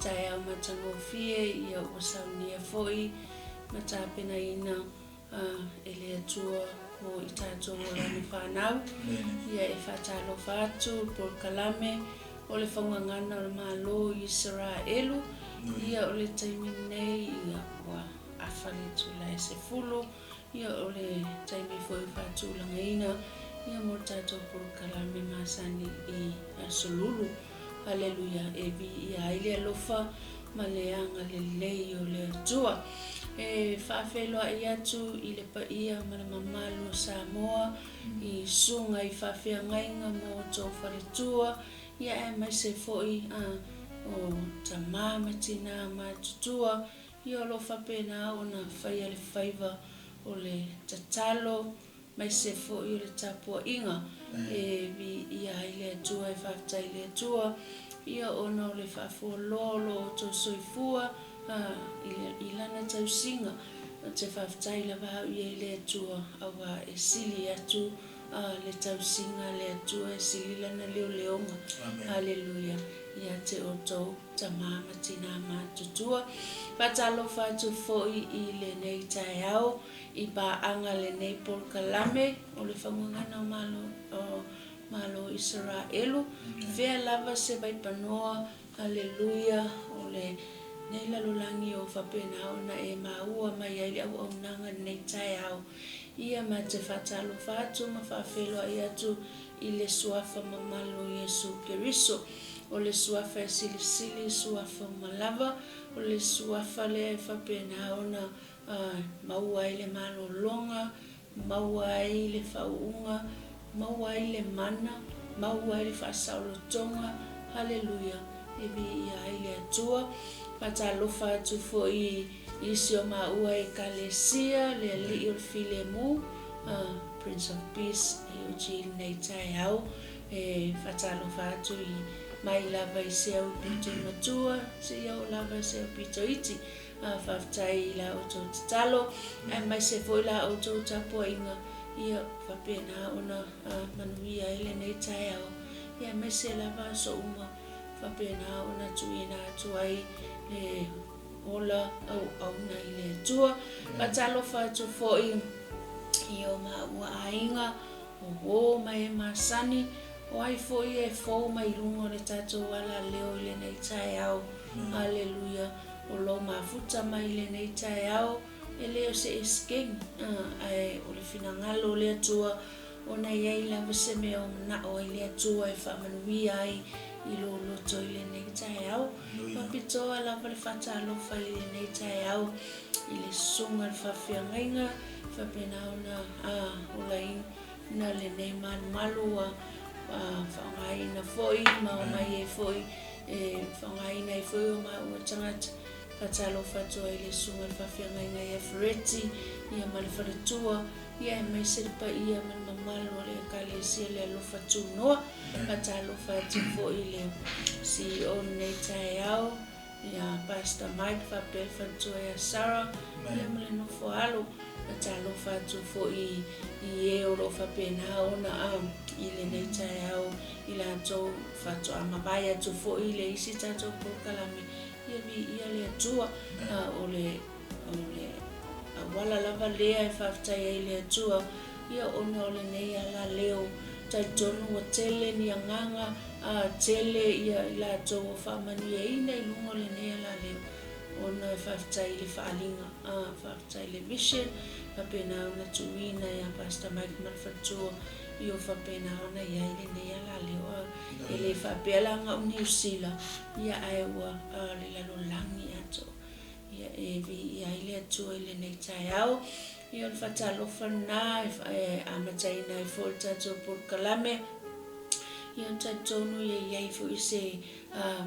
tai au matangofie ia o saunia foi matapena ina ele atua o itato ni whanau ia e whatalo whatu por kalame o le whangangana o le MALO ISARAELU ia o le taimi nei ia wa awhare tula e se fulu ia o le taimi foi whatulanga ina ia mo tato por kalame masani i solulu. Haleluya e vi ia ile lofa maleanga le lei o le tua e whawhelo ai atu i le paia malu Samoa i sunga i whawhea ngainga mo tō wharetua ia e mai se foi o tamama tina matutua ia o lo whapena o na whaia le whaiva o le tatalo mai se foi o le tapua inga e vi ia ile atua e whaftai le atua ia ona o le whafolo to soifua i lana tausinga te whaftai la vau ia ile atua awa e sili atu le tausinga le atua e sili lana leo leonga. Haleluya ia te oto tamama tina matutua patalo fatu foi i le nei tai au i ba anga le nei por kalame o le whamungana o MALO ISARAELU vea lava se vai panoa. Haleluya o le nei lalulangi o whapena o na e maua mai ai au nanga nei tai au ia ma te whatalo fatu ma whawhelo ai atu i le suafa mamalo Yesu Keriso o le suafa e sili suafa malava o le suafa le whapena o na maua i le malo longa maua i le whauunga maua i le mana maua i le whasaulo tonga. Haleluya e vi ia i le atua patalo fatu fo i sio maua e kalesia le li o filemu Prince of Peace e o chil nei tai au e fatalo fatu i mai lava i seu pito matua se o lava i seu pito iti whaftai la o tō tatalo e mai se foi la o tō tapua inga ia whapena ona manuia ele nei tai au ia mai se lava so uma whapena ona tuina atuai le ola au na i le tua patalo fatu foi i o maua ainga o mai masani o ai foi e fo mai rungo le tato wala leo i le nei tai au. Haleluya o lo mafuta mai le nei tai au e leo se esking ai o le finangalo le atua o na iai lava se me o na o i le atua e whamanuia ai i lo loto i le nei tai au papitoa lava le whatalo whai le nei tai au i le sunga le whawhia ngainga whapena ona o lai na le nei malu whangai na foi mao mai e foi whangai na i foi o maua tangata patalo whatua i le sunga le whawhia ngainga i Ferretti ia ma le wharetua ia e mai serpa ia man mamalo le kalesia le alofa tunoa patalo whatu fo i le CEO nei tai au ia Pastor Mike whapel whatua ia Sarah ia ma le nofo alo patalo whatu fo i e oro whapena ona i le nei tai au i la tō whatu amawai atu fo i le isi tato pokalame ia vi ia le atua o le wala lava lea e whaftai ai le atua ia ona o le nei ala leo tai tonu wa tele ni anganga tele ia la tō o whamani e ina i lungo le nei ala leo ona e whaftai le whaalinga whaftai le vision whapena ona tuina ia Pastor Mike Malfatua i o whapena ona ia i le nei ala leo e le whapealanga o New Zealand ia aiwa le lalo langi ato ia e vi ia ile atua ile nei tai au ia le whatalo whana amataina i fol tato por kalame ia tatonu ia iai fo i se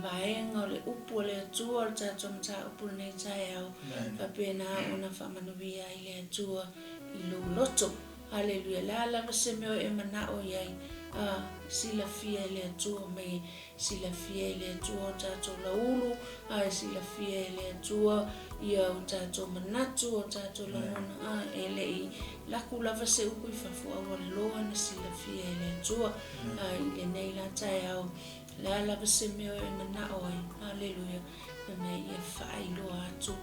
vaenga o le upu o le atua o tato mta upu nei tai au whapena ona whamanuia ile atua i lo loto. Haleluya la lava se meo e manao iai sila fia ile atua mai sila fia ile atua o tato laulu sila fia ile atua ia o tato manatu o tato launa ele i laku lava se uku i whafua wa loa na sila fia ile atua ile nei la tai au La la basime o na oi. Hallelujah. Me ia fai lo atu.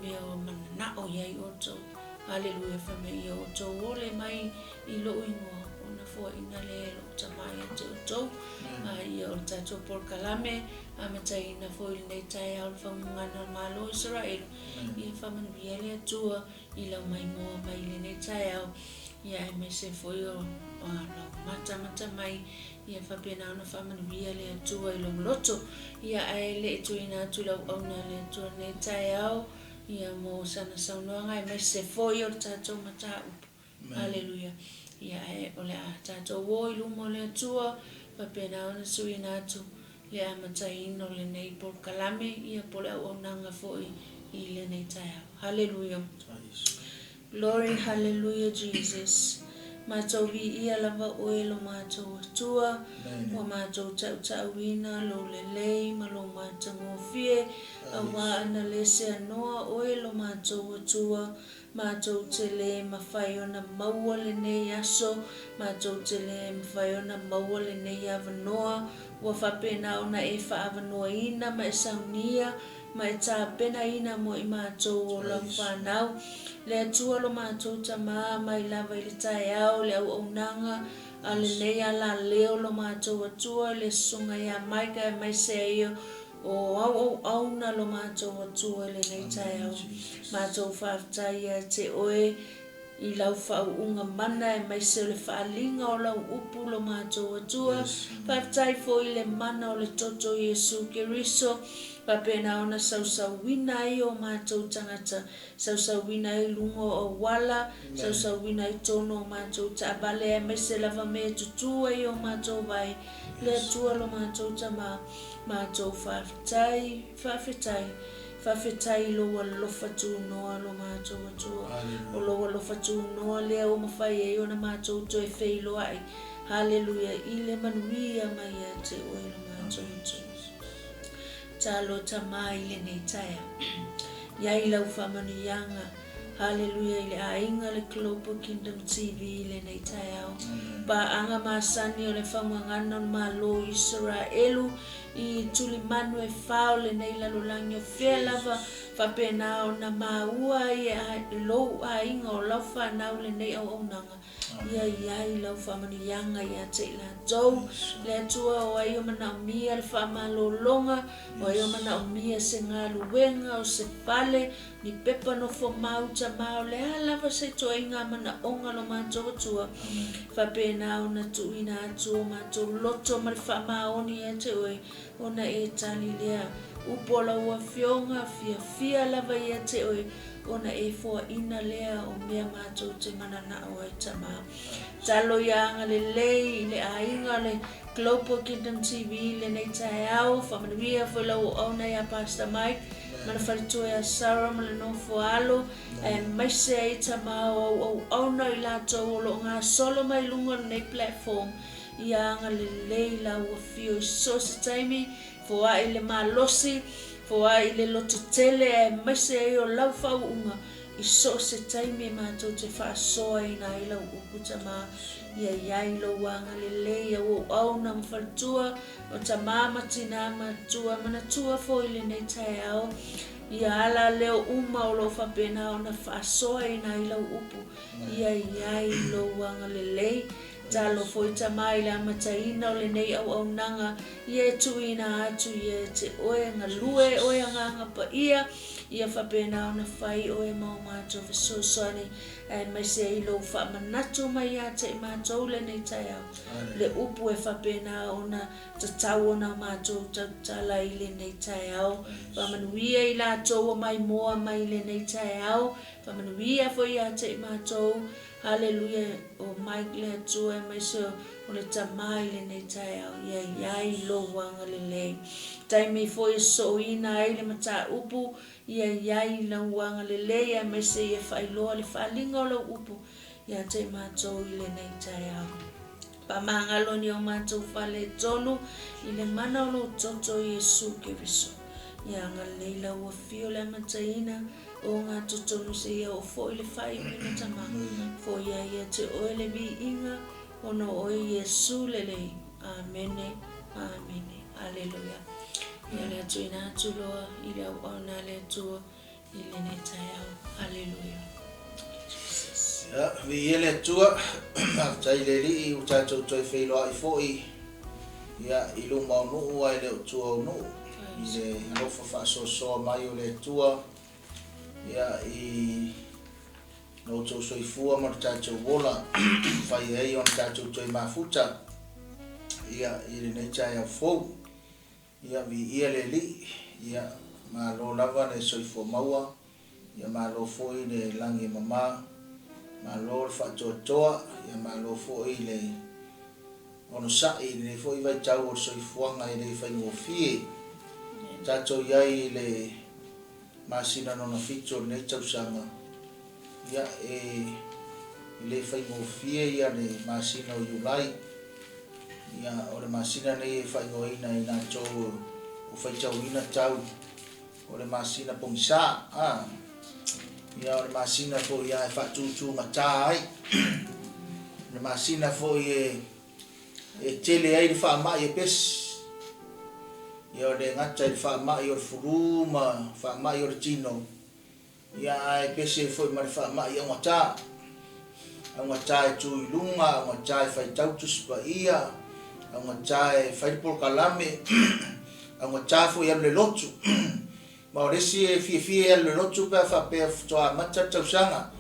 Me o na o ia o to. Hallelujah. Fa me ia o to ole mai I lo ingo. Ona fo ina le lo tamai to to. Ia o tato por kalame. Amatai na fo il nei tai al fa ngana malo ISARAELU. Ia fa man viele tua I la mai mo mai le nei tai al. Ia me se fo yo mata mai ia fa pena ona fa man viele tua I lo loto. Ia ai le tu ina tu la ona le tu nei tai al. Ia mo sana sauna ngai me se fo yo tato mata. Hallelujah. Ia ai ole a tato wo I lo mo le tua fa pena ona su ina tu. Le amatai no le nei por kalame ia pole au nanga foi I le nei tai. Hallelujah. Glory, hallelujah, Jesus. Matou vi ia lava oelo matou tua, wa matou tau wina lo lelei malo matou ngofie, awa ana lese anoa oelo matou tua, matou tele mawhaiona maua le nei aso, matou tele mawhaiona maua le nei avanoa, wa whapena ona e whaavanoa ina ma e saunia, ma e tā pena ina mo I matou o lau whanau, le atua lo matou tama mai lava I le tae au le au nanga a le nei ala leo lo matou atua le sunga ia mai ka mai se ia o au na lo matou atua le nei tae au matou whaftai ia te oe I lau whauunga mana e mai se le whaalinga o lau upu lo matou atua whaftai fo I le mana o le toto Yesu Keriso Papena ona sausauina I o matou tangata, sausauina I lungo o wala, sausauina I tono o matou taabale e mese lava me tutua I o matou vai, le tua lo matou tama, matou whawhetai lo alofa tu noa lo matou atua, o lo alofa tu noa lea o mawhai e ona matou to e whei lo ai, hallelujah, I le manuia mai a te oe lo matou atua. Talo tamai le nei taia. Iai lau whamanianga. Hallelujah I le ainga le Global Kingdom TV le nei taia. Ba anga masani o le whamangana MALO ISARAELU I tuli manu e whao le nei lalolangi o whea lava whapena o na maua I lo ainga o lau whanau le nei au nanga. Iai lau whamanianga I a te la tau. Le atua o ai o mana o mia le whamalolonga. O ai o mana o mia se ngā luenga o se pale. Ni pepa no fo mau ta mau le alava se toa inga mana onga lo matou atua. Whapena o na tuina atua matou loto ma le whamaoni e te oe. Ona e tali lea upola ua fionga fia lava I a te oe. Ona e fua ina lea o mea matou te manana o ai tama. Talo ianga le lei, le ainga le Global Kingdom TV, le nei tae au, whamanawia fo lau o auna ia Pastor Mike, mana wharitua ia Sarah, mana no fo alo, e maise ai tama o auna I lato o lo ngā solo mai lunga nei platform, ianga le lei lau o fio I so se taimi, fo ai le malosi, fo ai le loto tele e maise ai o lau whauunga I so se taimi matou te whaasoa I nā I lau ukuta mā iai lo wanga le lei o au na mwhalitua o ta mama tina matua manatua fo I le nei tae au Ia ala leo uma o lo whapena o na whaasoa I nā I lau upu iai lo wanga le lei Talo foi tamai la mataina o le nei au nanga Ie tuina atu ie te oe nga lue oe anga pa ia whapena o na whai oe mau matou fesosani mai se I lo whamanatu mai a te matou le nei tai au Le upu e whapena o na tatau o na matou tala I le nei tai au Whamanuia I la toa mai moa mai le nei tai au Whamanuia foi a te matou Hallelujah o Mike le atua mai so o le tamai le nei tai au iai lo wanga le lei Taimi foi so ina ai le mata upu iai la wanga le lei mai se e whailoa le whalinga o lo upu ia te matou I le nei tai au Pa mangalo ni o matou whale tonu I le mana o lo toto Yesu Keriso Ia ngā leila ua fio le mataina o ngā totonu se ia o fo I le whai pina tamanga fo ia te oe le vi inga ono oe Yesu le lei Amene Hallelujah. Ia le atu ina atu loa, i le au au na le atua, i le ne tai au. Hallelujah. Ya, vi ele tua, tai le li u tātou toi whailoa i fōi. Ia, i lu mau nuu ai le tua nuu. I le alofa whaasosoa mai o le tua. Ia, i no tau soifua ma tātou wola. Whai ei on tātou toi mafuta. Ia, i le nei tai au fōu. Ia, vi ia le li. Ia, ma lo lava le soifua maua. Ia, ma lo fōi le langi mama. Malo whaatoatoa, ia malo fo i le ono sa'i le fo i vai tau o soifuanga i le whaingofie. Tato iai le masina nona fito nei tausanga. Ia le whaingofie ia le masina o Iulai. Ia o le masina nei e whaingoina i nā tau o whaitauina tau. O le masina pongisa. Ia o le masina fo ia e whatutu ngata ai. Le masina fo e tele ai le whaamai e pes. Ia o le ngata le whaamai o le furuma, whaamai o le tino. Ia e pese fo i ma le whaamai o ngata. O ngata e tui lunga, o ngata e whaitautu spa ia. O ngata e whaipol kalame. O ngata fo i le lotu. Ma o resi e fie e le lotu pe whapea toa mata tausanga.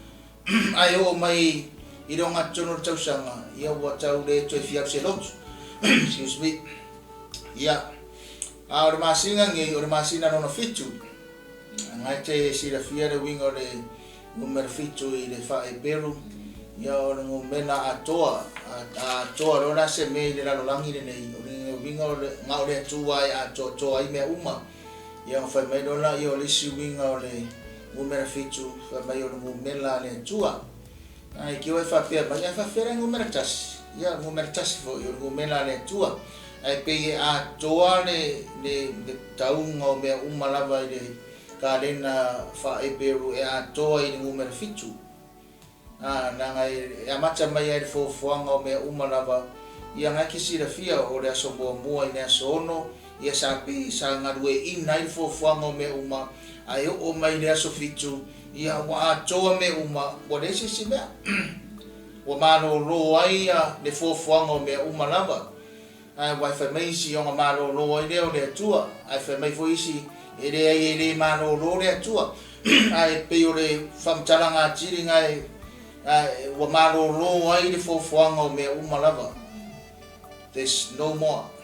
Ai o mai i ronga tono tausanga. Ia ua tau le toi fiap se lotu. Excuse me. Ia. A o le masinga ngi o le masina nono fitu. Ngai te sira fia le wingo le numero fitu i le wha e peru. Ia o le ngumena atoa. Atoa rona se mei le lalolangi le nei. O le wingo le ngau le atua e atoa i mea uma. Ia o whai mai dola i o lisi winga o le ngumera fitu, whai mai o le ngumela le tua. Ai ki o e whapea mai, ai whapea ngumera tasi. Ia ngumera tasi fo i o ngumela le tua. Ai pei a toa le taunga o mea umalava i le karena wha e peru e a toa i le ngumera fitu. Nanga e amata mai ai le fofuanga o mea umalava. Ia ngai ki sira fia o le aso mua i le aso ono. Ia sapi sa ngarue ina i fofuanga me uma ai o mai le aso fitu ia wa atoa me uma o le si mea o malo lo ai le fofuanga me uma lava ai wa fa mai si o malo lo ai le o le tua ai fa mai foi si ele malo lo le tua ai pe o le famtalanga tiringa ai o malo lo ai le fofuanga me uma lava. There's no more.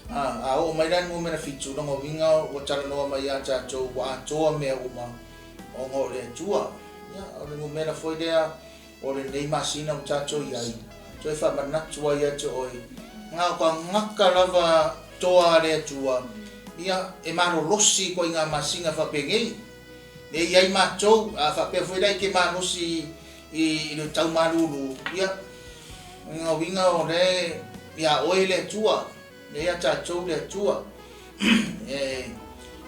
O mai ran ngumena fitu no winga o tala no mai a chacho wa toa me uma o ngo le tua ya o le ngumena foi dea o le nei masina o chacho iai toi fa mana tua ia cho oi nga kwa ngaka lava toa le tua ia e mano losi ko inga masinga fa pengei e iai macho a fa pe foi dai ke mano si i no tau malulu ia nga winga o le ia o le tua le ata tau le tua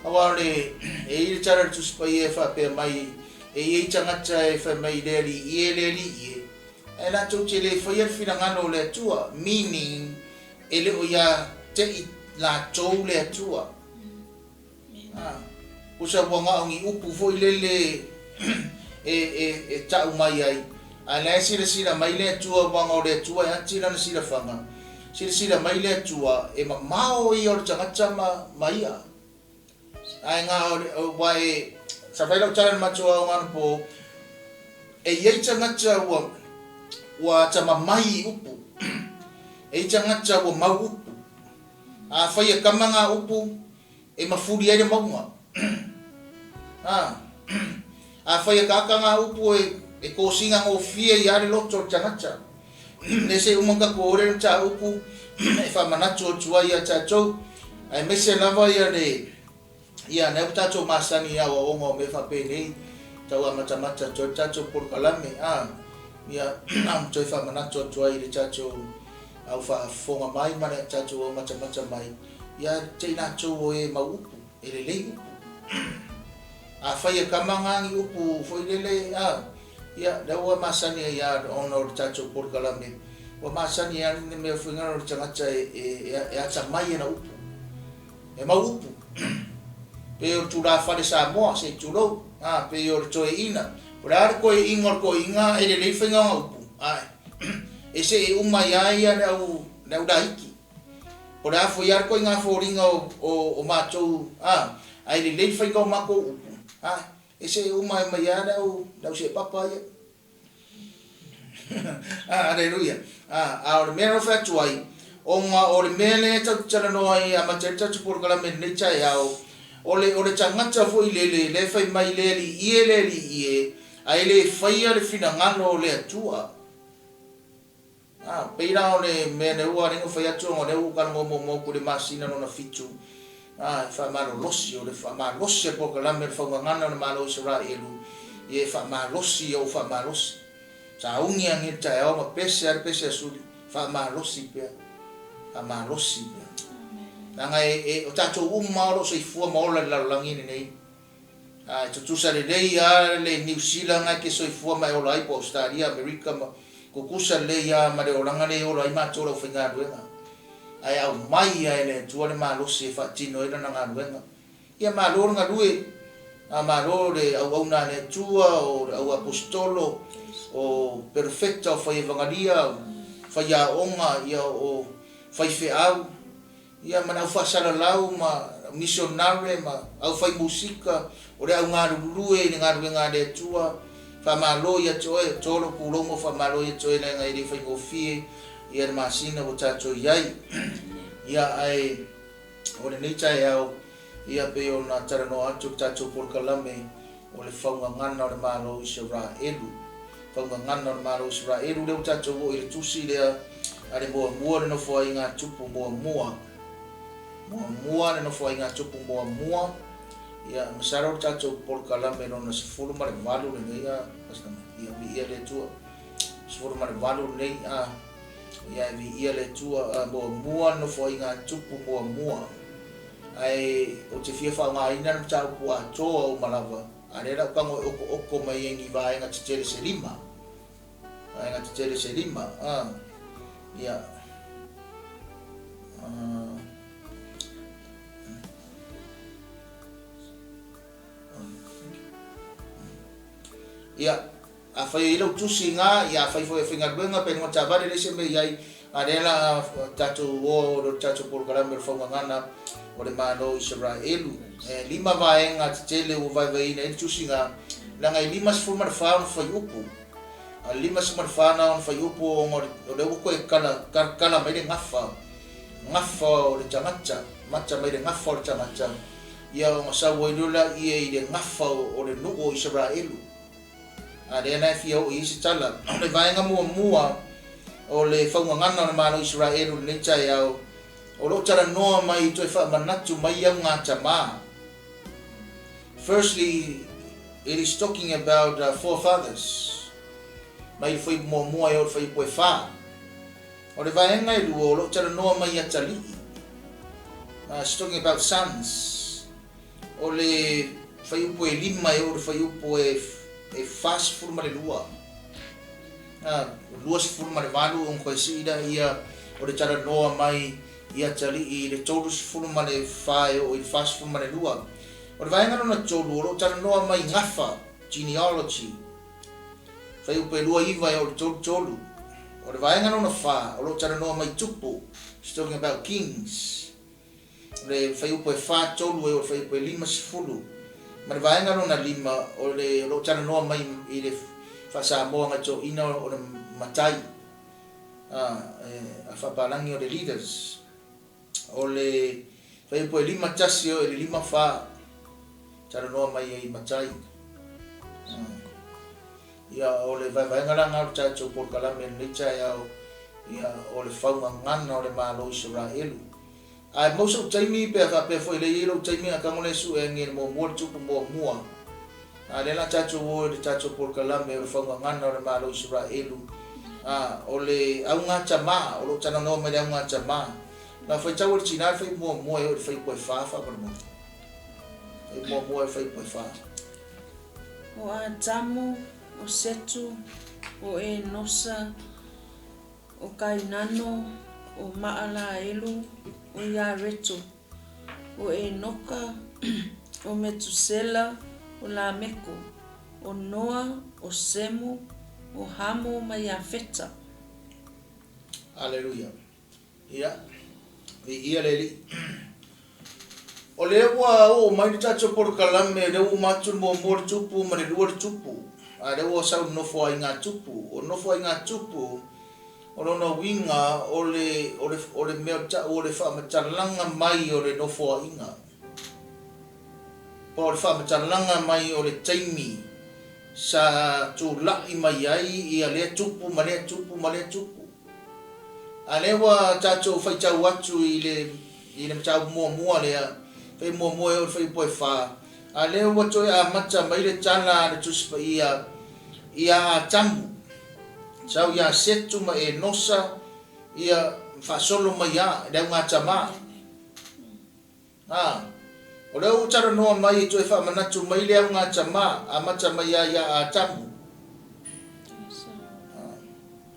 awale e tara tu spai e fa pe mai e tangata e fa mai le li e la tu te le fa ia fina ngano le tua meaning ele o ya te la tau le tua o sa wanga ngi upu foi le e tau mai ai ala sira mai le tua wanga le tua ya tira na sira fanga sila mai le tua e mao i o tangata maia ai nga o wai sa vai lo tala matua ngan po e ye tangata wa tama mai upu e tangata wa mau upu a fai kamanga upu e mafuri ai maunga a fai kakanga upu e ko singa o fie i ale loto tangata nese umanga ko ore ta upu e fa manacho tua ia chacho ai mese lava ia le ia ne tacho masani ia o ngo me fa pe nei tau amata to chacho por kalame ia am to fa manacho tua ia chacho au fa fonga mai mana chacho o mata mai ia te nacho o e mau upu e le a fa ia kamanga ngi upu foi le ia dawa masani ia ono tacho por kalame o masani ya ni me fuinga o tangata e ata mai na upu e ma upu pe o tu la fa sa mo se tu lo pe o to ina ora ko ingor ko inga e le fuinga upu ai e se uma ya na udaiki ora fo yar ko inga fo ringa o macho ai le fuinga ma ko upu ese uma ya na se papa ya Hallelujah. Our mero fa tuai. O le mele ta tala no ai ama te ta por kala men ne cha ya o le changa cha fo le fai mai le ie ai le fai le fina ngano le tua. Peira o le mene ua ringo fai atu o le u kan mo ku le masina no na fitu. Fa malo losi o le fa malo losi por kala men fa ngana na malo Israelu. Ye fa malo losi o fa malo losi. Sa ungi ang ita ya o pese suli fa malosi pe nanga o tato umma o sei fu mo la langi nei tu sa le ya le New Zealand ke so fu ma o lai po Australia America ko kusa le ya ma de o langa le o lai ma to lo finga duenga ai au mai ai le tu le malosi fa tino ina nanga duenga ia malo nga due malo le au na le tua o au apostolo o perfecta fai evangelia fai a onga ia o fai feau ia mana fa sala lau ma missionary ma au fai musika o le au ngarulue ni ngade tua fa malo ia choe tolo pulomo fa malo ia choe na ngai fai gofie ia masina o tacho iai ia ai o le nei chai au ia pe ona tarano atu tacho por kalame o le faunga ngana o le malo Israelu ngana malo Israelu le tacho o ile tusi le ale mo no foi nga tupu mo no foi nga tupu mo ia masaro tacho por kalame no na sifuru mare valu le ia ia le tua sifuru mare valu le ia ia le tua mo no foi nga tupu mo ai o te fia fa nga ina no tau po ato o malava ale la kango o mai ngi vai nga tele selima ai nga tele selima ya ya a fai lo tu singa ya fai foi finga benga pe no chavale le se me yai arela tatu o tatu por galamber fa ngana o le malo Israelu lima vai nga tele o vai na tu singa la ngai lima se formar fa fa UPU lima se formar na fa UPU o le ko kala mai de ngafa o le chamacha macha mai de ngafa o le chamacha ia o masa wo idola ia de ngafa o le nugo Israelu na fia o isi tala le vai nga mua o le faungangana na malo Israelu le chai au o lo tara noa mai to fa manatu mai au nga tama. Firstly, it is talking about forefathers. Mai foi mua o foi po fa. O le vai nga lu o lo tara noa mai atali. It's talking about sons. O le foi po lima o foi po fast forma de lua. Luas forma de valu on coisida ia o le tara noa mai ia tali I le tolus forma de fai o I fast forma de lua. O le vaenga na tolu o tara noa mai ngafa genealogy. Fai upe lua iwa o le tolu. O le vaenga na fa o tara noa mai tupu. It's talking about kings. Le fai upe fa tolu o fai upe lima sifulu. Ma le vaenga na lima o le tara noa mai I le fasa mo nga cho ina o le matai a fapalangi o le leaders o le fai po lima tasio e lima fa tara noa mai I matai ia o le vai ngala nga cho por kalame le cha ia o le faunga ngana o le malo Israelu ai mo so taimi pe foi le ilo taimi ka mo le su e ngel mo tupu mo mua ale la chacho wo le chacho por kalame o fonga ngana o malo Israelu o le aunga chama o lo chana no me aunga chama la foi chawo china foi mo o foi po fa por mo mo foi po fa o a tamu o setu o nosa o kainano o Maalaelu o Iaretu o Enoka o Metusela o Lameko o Noa o Semu o Hamo ma Iafeta. Aleluia. Ia. Ia leli. O lewa o mai tacho por kalame le o matu mo mor tupu ma le luar tupu. A le o sa no fo inga tupu. O no fo inga tupu. O no winga o le mea o le fa matalanga mai o le no fo inga. Po le fa matalanga mai o le taimi sa tu la i mai ai ia le tupu ma le tupu ma le tupu. Alewa tacho fai tau atu i le tau mua lea fai mua o fai poe fa alewa toi a mata mai le tala le tuspa ia a tamu sau ia setu ma e nosa ia fa solo mai a le nga tama o le u tara noa mai toi fa manatu mai le nga tama a mata mai ia a tamu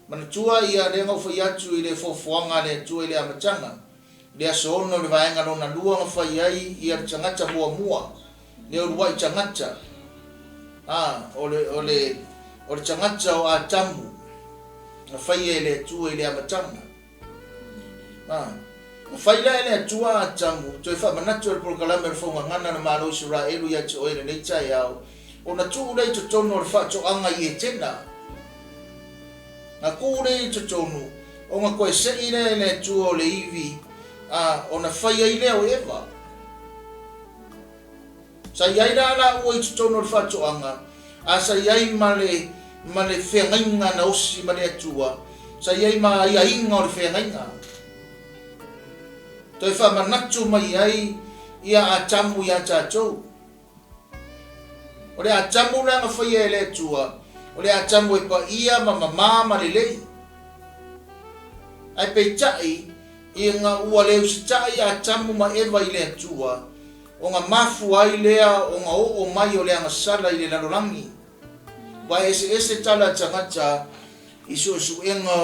Manatua ia le ngau fai atu i le fofoanga le tua i le amatanga. Le asono le vaenga lona lua nga fai ai i ar tangata mua. Le urua i tangata. O le tangata o a tamu. Nga fai e le tua i le amatanga. Nga fai la e le tua a tamu. Toi fa manatu al prokalame le fonga ngana na malo ISARAELU ia te oere nei tai au. O na tuu lei to tono le fa to anga i e tena. Na kore to tonu o nga koe se ire le tuo le ivi o na fai ai leo eva sa iai la ua i to tonu le fatu anga a sa iai ma le whengainga na osi ma le atua sa iai ma ia inga o le whengainga toi wha manatu mai ai ia a tamu ia tatou o le a tamu na nga fai ai le atua o le atamu e pa ia ma le lei. Ai pe tai i nga ua leu si tai atamu ma eva i le atua. O nga mafu ai lea o nga o mai o le anga sala i le lalolangi. Wa ese tala tangata i su enga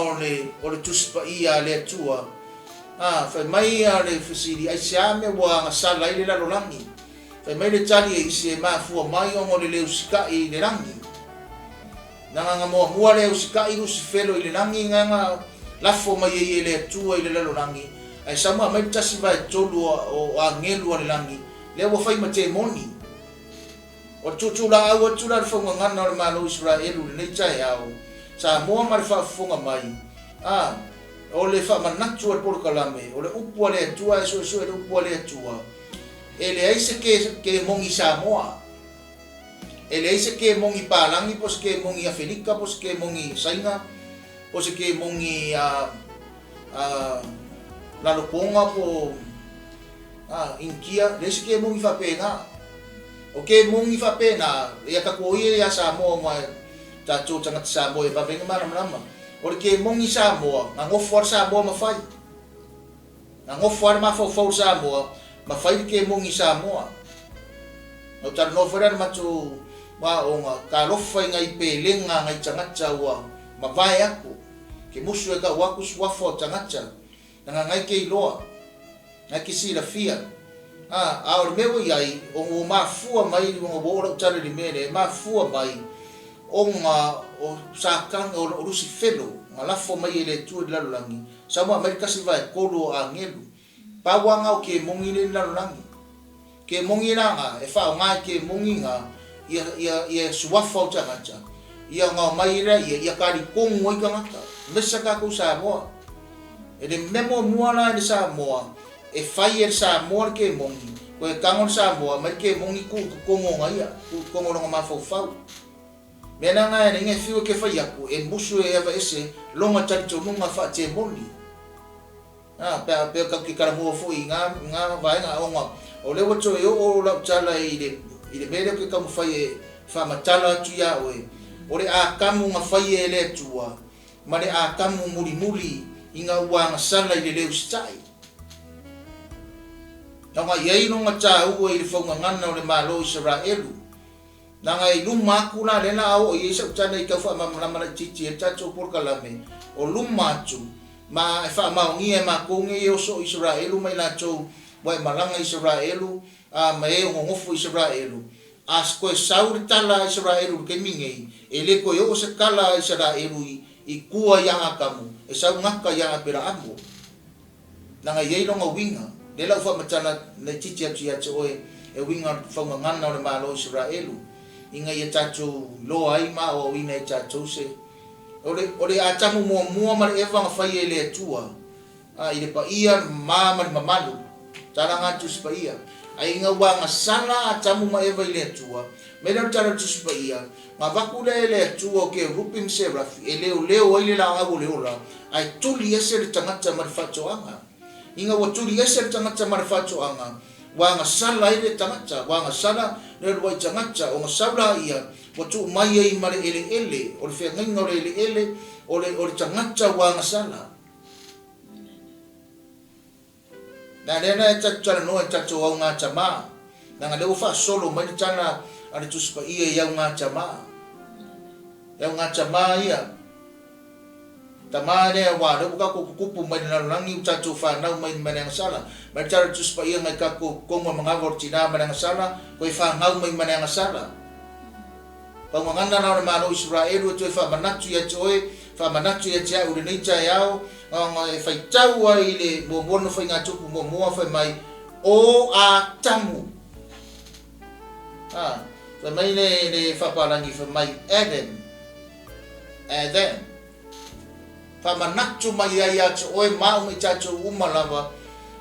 o le tuspa ia le atua. Fai mai a le fasiri ai seame wa anga sala i le lalolangi. Fai mai le tali e isi e mafu mai o le leu sika i le rangi. Nanga mua le usika i rusi felo i le langi nga lafo mai e le tua i le lalo langi ai sama mai tasi vai tolu o angelu le langi le wa fai mate moni o tutu la au tu la fonga ngana le malo ISARAELU le nei tai au sa mo mar fa fonga mai o le fa manatu al porkalame o le upu le tua so le upu le tua e le aise ke mongi sa moa ele ise ke mongi palangi pos ke mongi Afrika pos ke mongi sainga pos ke mongi la loponga po inkia le ise ke mongi fa pena o ke mongi fa pena ya ka ko ia sa mo ma ta tu tanga sa mo e ba benga mama o ke mongi sa mo nga ngofor sa mo ma fai nga ngofor ma fo sa mo ma fai ke mongi sa mo no tar no fora ma tu wa o nga ka lofa ngai pelenga ngai tangata wa ma vai aku ke musu ka waku swafo tangata nga ngai ke loa ngai ki sila fia a o mewo yai o ma fua mai o bo o tare di mele ma fua mai o nga o sakang o rusi felo nga lafo mai ele tu de lalangi sa mo amerika si vai kolo a ngelu pa wanga o ke mongi le lalangi ke mongi nga e fa nga ke mongi nga ia suafa o tangata ia nga mai ra ia kari kongo i kangata mesa ka ko sa mo e de memo muana de sa mo e fai sa mo ke mongi ko e kangon sa mo mai ke mongi ku kongo nga ia ku kongo nga mafau mena nga e nge fiu ke fai aku e musu e eva ese longa tanto nunga fa te moni pe ka ki kara mo fo nga vai nga o le wato e o la tala i le mele ke kamu fai fa matala tu ya o le a kamu nga fai e le tua ma le a kamu muri inga ua nga sala i le leu stai nga iei no nga ta ua i le fonga ngana o le malo ISARAELU Nanga I luma kuna lena au Isa utana I kafa mamala chichi e tacho por kalame o luma tu ma fa maungi e makungi o so Israelu mai la chou wai malanga Israelu a mai ngofu Israelu as ko sauri tala Israelu ke mingi ele ko yo se kala Israelu I kua yang akamu e sau ngaka yang pera amu nanga ye longa winga de la fa matana le chichi atu ya choe e winga fa ngana o malo Israelu inga ye tacho lo ai ma o ina e tacho se ore a tamu mo mar eva fa ye le tua a ile pa ia mama mamalu taranga tu pa ia ai nga wanga sala a tamu ma eva ile tua mena tara tu pa ia ma vakule le tua ke rupim se rafi ele leo ile la nga le ora ai tuli ese tangata mar facho anga inga wa tuli ese tangata mar facho anga wanga sala ile tangata wanga sala le wai tangata o sabla ia watu mai ai mare ele o le fe nginga ele o le tangata wanga sala na nena e tata no e tata o nga chama na le fa solo mai tana ale tu spa ia ya nga chama ia tamane wa do ka ko kupu mai na rangi tata fa na mai mai nga sala mai tara tu spa ia ngai ka ko mo mga vortina mai nga sala ko fa ngau mai mai nga sala pangangana na malo Israelu tu fa manatu ya joe fa manatu ya ja ure nei ja yao nga fa tau ai le mo no fa ngatu mo fa mai o a tamu fa mai le fa palangi fa mai Eden fa manatu mai ya joe ma o cha jo umalava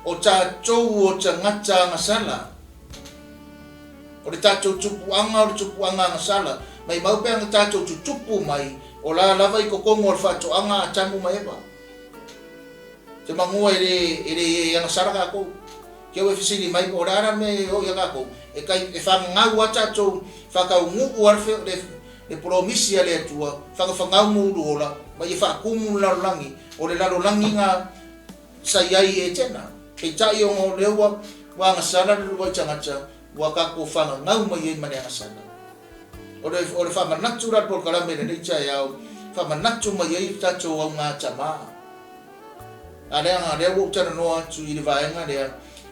o cha jo o cha ngata ngasala o le tatou tupu anga ngasala mai mau pe ang tatou tupu mai o la lava I kokongo o fato anga tamu mai eba te mangua ele yang saraka ko ke we fisili mai o rara me o ya ko e kai e fa ngau tatou fa ka ngu o arfe le promisia le tua fa ka ngau mu ola mai fa kumu la langi o le lalo langi nga sayai e tena e tai o lewa wa ngasala le wa changacha wa ka ko fa ngau mai mane ngasala ore fa natural por kala me nei cha ya fa manatu mai ai tacho wa nga chama ale nga wo tana no tu I va nga le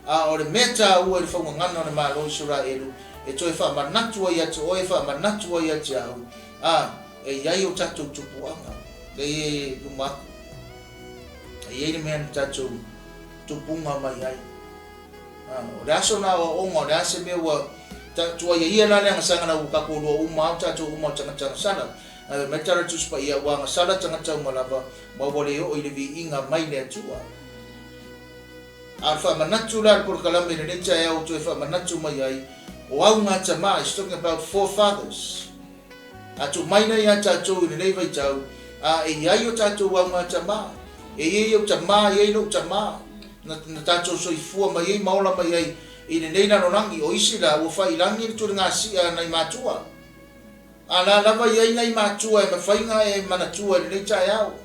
a ore meta o fa ngana na malo Israelu e to fa manatu ya to o fa manatu ya cha e ya yo tacho tupu anga le luma e ele men tacho tupu nga mai ai o aso na o ngo da se me wa tua ia la nga sanga na ka ko lo uma cha cho uma changa sala metara tu spa ia wa nga sala changa malaba ma bole o ile vi inga mai le tua alfa manatu la por kalame ne cha ya o tu fa manatu mai ai o au nga chama is talking about forefathers atu mai na ya cha cho ile vai chau e ia yo cha cho wa nga chama e yo chama e no chama na ta cho so I fu mai maula mai ai ine nei na ronangi o isila o fai langi tu nga si na I matua ala lava ia ina I matua e mafai nga e manatua nei cha yao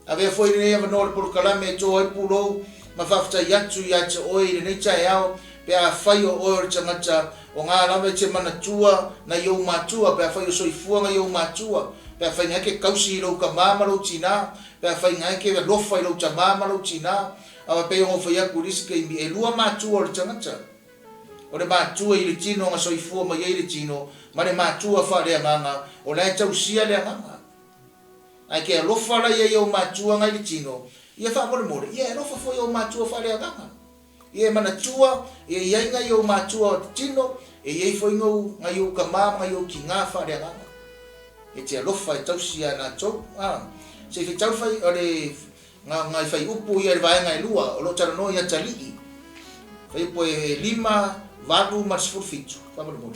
ave foi nei no por kalame to ai pulo ma fafta yatsu o ine nei cha yao pe a fai o chamacha o nga lava che manatua na yo matua pe a fai so I fu nga yo matua pe a fai nga ke kausi lo ka mama lo china pe a fai nga ke lo fai lo cha mama lo china awa pe o fa ya kurisi ke e lua matu o tangata o le matu I le tino nga soifua ma ye le tino ma le matu fa le nganga o le tau sia le nganga ai ke lo fa la ye o matu nga le tino ia fa mo mo ia lo fa fo yo matu fa le nganga ia mana tua ia nga yo matu o tino e ye fo ngo nga yo ka ma nga yo ki nga fa le nganga e te lo fa tau sia na to se ke tau fa o le nga fai UPU ia vai ngai lua o lo tara no ia tali fai po 5 valu mas furfitu fa mo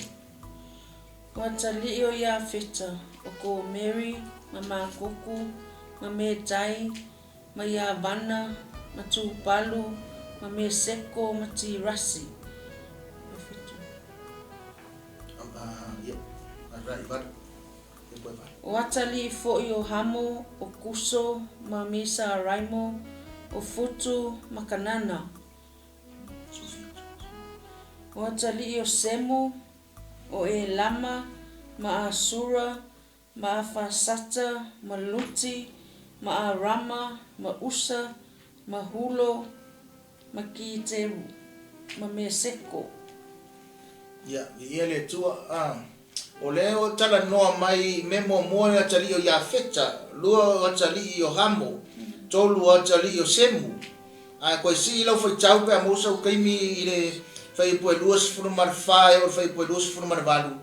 Wa tali o ia feta o ko Mary mama kuku mame tai ma ia vana ma tu palu mame seko ma ti rasi ya right but o atali fo I o hamo o kuso ma misa raimo o futu makanana o atali I o semo o e lama, ma asura, ma afasata, ma luti, ma arama, ma usa, ma hulo, ma kiteru, ma meseko. Ya, ia le tua o leo tala noa mai memo moe a tali o ia feta, lua o tali o hamo, tolu o tali o semu. A koe si lau fai tau pe a mosa o kaimi i le fai poe lua sifuru marwhae o fai poe lua sifuru marwalu.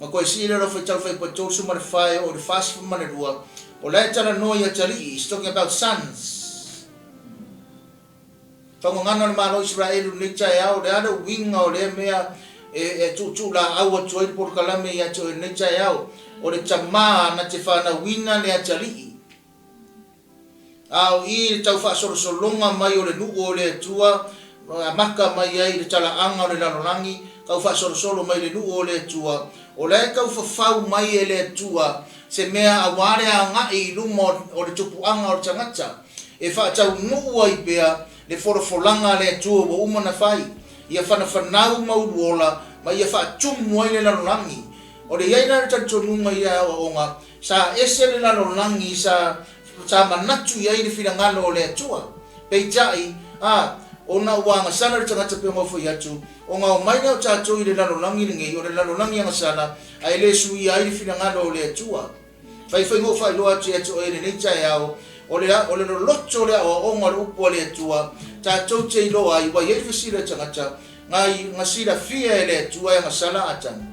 Ma koe si lau fai tau fai poe tolu sifuru marwhae o le fast sifuru marwalua. O lea tala noa ia tali, he's talking about sons. Whangangana na malo Israelu ni chai au, le ada winga o le mea e tu la au atu ai por kalame ia to ne chai au o le chama na te fa na wina le atali au I tau fa so longa mai o le nu o le tua maka mai ai le tala anga o le lalolangi kau fa so mai le nu o le tua o le kau fa fau mai e le tua se mea aware anga I lumo o le tupu anga o le tangata e fa tau nu ai pea le forofolanga le tua o uma na fai ia whanau mauruola, ma ia whaatumu ai le lalolangi. O le iaina le tantonunga ia o onga, sa ese le lalolangi sa manatu iai le whirangalo o le atua. Pei tai, ona wanga sana le tangata pe ngofo i atu, o ngā o maina o tātou I le lalolangi ngei, o le lalolangi anga sana, ai le sui ai le whirangalo o le atua. Whai ngofa I loa tu atu o ele nei tai au, o le loto le o onga le upo le atua, tātou te iloa I wa iei fasira tangata, ngā sira fia ele atua ngā sala atan.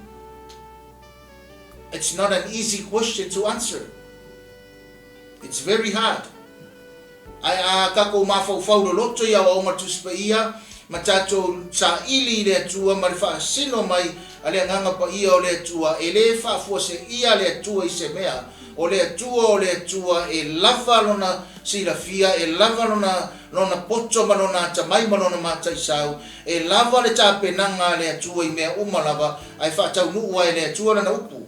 It's not an easy question to answer. It's very hard. Ai kako mafau lo loto ia o onga tuspa ia, ma tātou sa ili le atua, ma le wha sino mai, ale nganga pa ia o le atua, e le wha fuase ia le atua I se mea, o le atua e lava lona silafia e lava lona poto ma lona tamai ma lona mata isau e lava le tapenanga le atua I mea uma lava ai whatau nuu ai le atua lana upu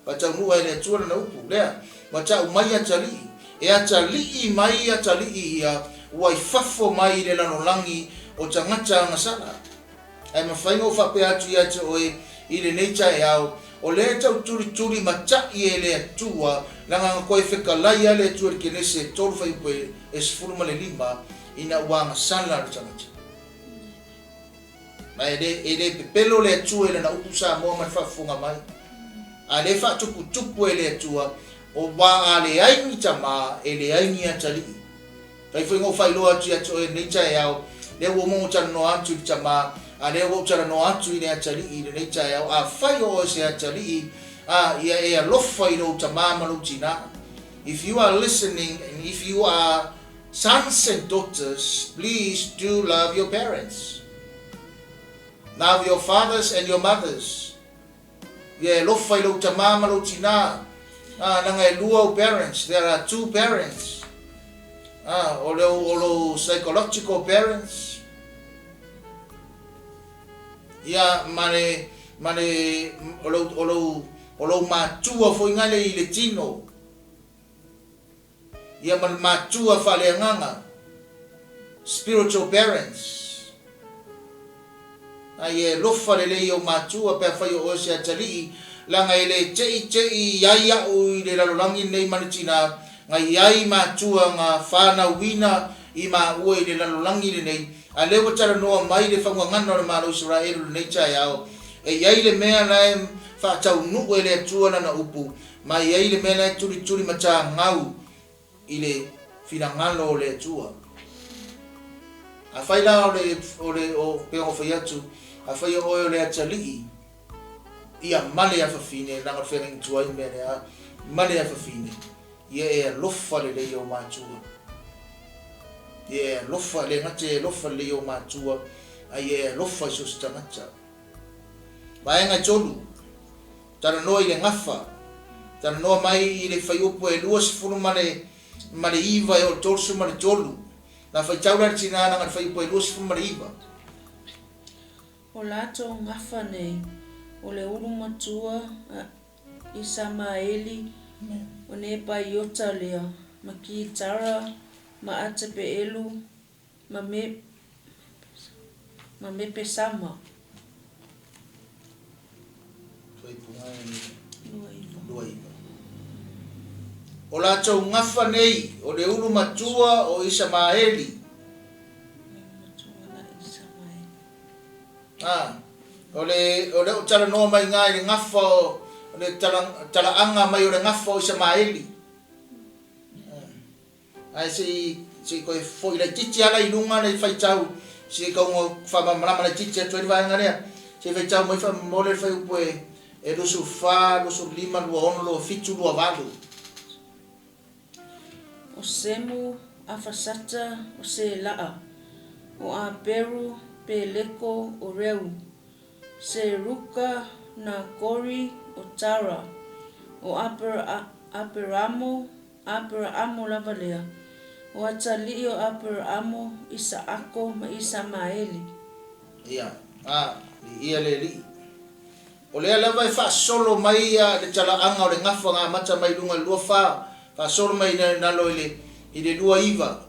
whatau nuu ai le atua lana upu lea watau mai atali e atali mai atali ia wai fafo mai le lanolangi o tangata ngasala ai mawhaingo whape atu ia te oe I le neita e au o le tau turi matai e le atua langa koe whekalai a le atua ke nese tolu whai poe e sifuruma le lima ina wanga sala le tangata. Ma e le pepelo le atua e le na upu sa moa man whafunga mai. A le wha tupu e le atua o wa a le aini tama e le aini atali. Kai whaingo whailoa atu atu e neita e au le ua mongo tana no atu I tama a le ua tana no atu I le atali I le neita e au a whai o se atali ia e alofa I lo tama malutina. If you are listening and if you are sons and daughters, please do love your parents. Love your fathers and your mothers. Ia e alofa I lo tama malutina. Nanga e lua o parents. There are two parents. O lo psychological parents. Ia mane o lo matua foi ngale I le tino. Ia man matua fale nganga. Spiritual parents. Ai e lofa le o matua pe fai o se atali langa ele tei ia o I le lalolangi nei manitina ngai ai matua nga fana wina I ma ua I le lalolangi le nei a lewa tara noa mai le whangangana o le malo Israelu nei chai au e iai le mea lai whaatau nuu e le atua na upu ma iai le mea lai turi mata ngau I le whirangalo o le atua a whaila o peongo whai atu a whai o le atali ia male a whawhine nanga whengang tuai mea lea male a whawhine ia e lofa le leo matua ia lofa le ngate lofa leo matua ai e lofa so stangata vaenga tolu tara no I le ngafa tara no mai I le whai upo e lua sifuru male iwa e o torsu male tolu na whai taura tina nanga whai upo e lua sifuru male iwa o lato ngafa nei o le uru matua ISARAELU o ne pa iota lea ma ki tara ma atepe elu ma me pesama lua iva. O la tau ngafa nei, o le ulu matua o Isamaeli. O le o tala noa mai ngai le ngafa o le tala anga mai o le ngafa o Isamaeli. Ai si koe foi la titi ala i lunga le fai tau, si kaungo whamamrama la titi atu i vanga rea, si fai tau mai whamole fai upo e lusu wha, lusu lima, lua ono, lua fitu, lua walu. O semu a fasata o se laa, o a peru pe leko o reu, se ruka na kori o tara, o aperamo lavalea, o atalio aperamo Isaako ma Isamaeli. Ia, ia le li. O lea lava e wha solo mai le tala anga o le ngafa ngā mata mai lunga lua wha solo mai na lo i le lua iva.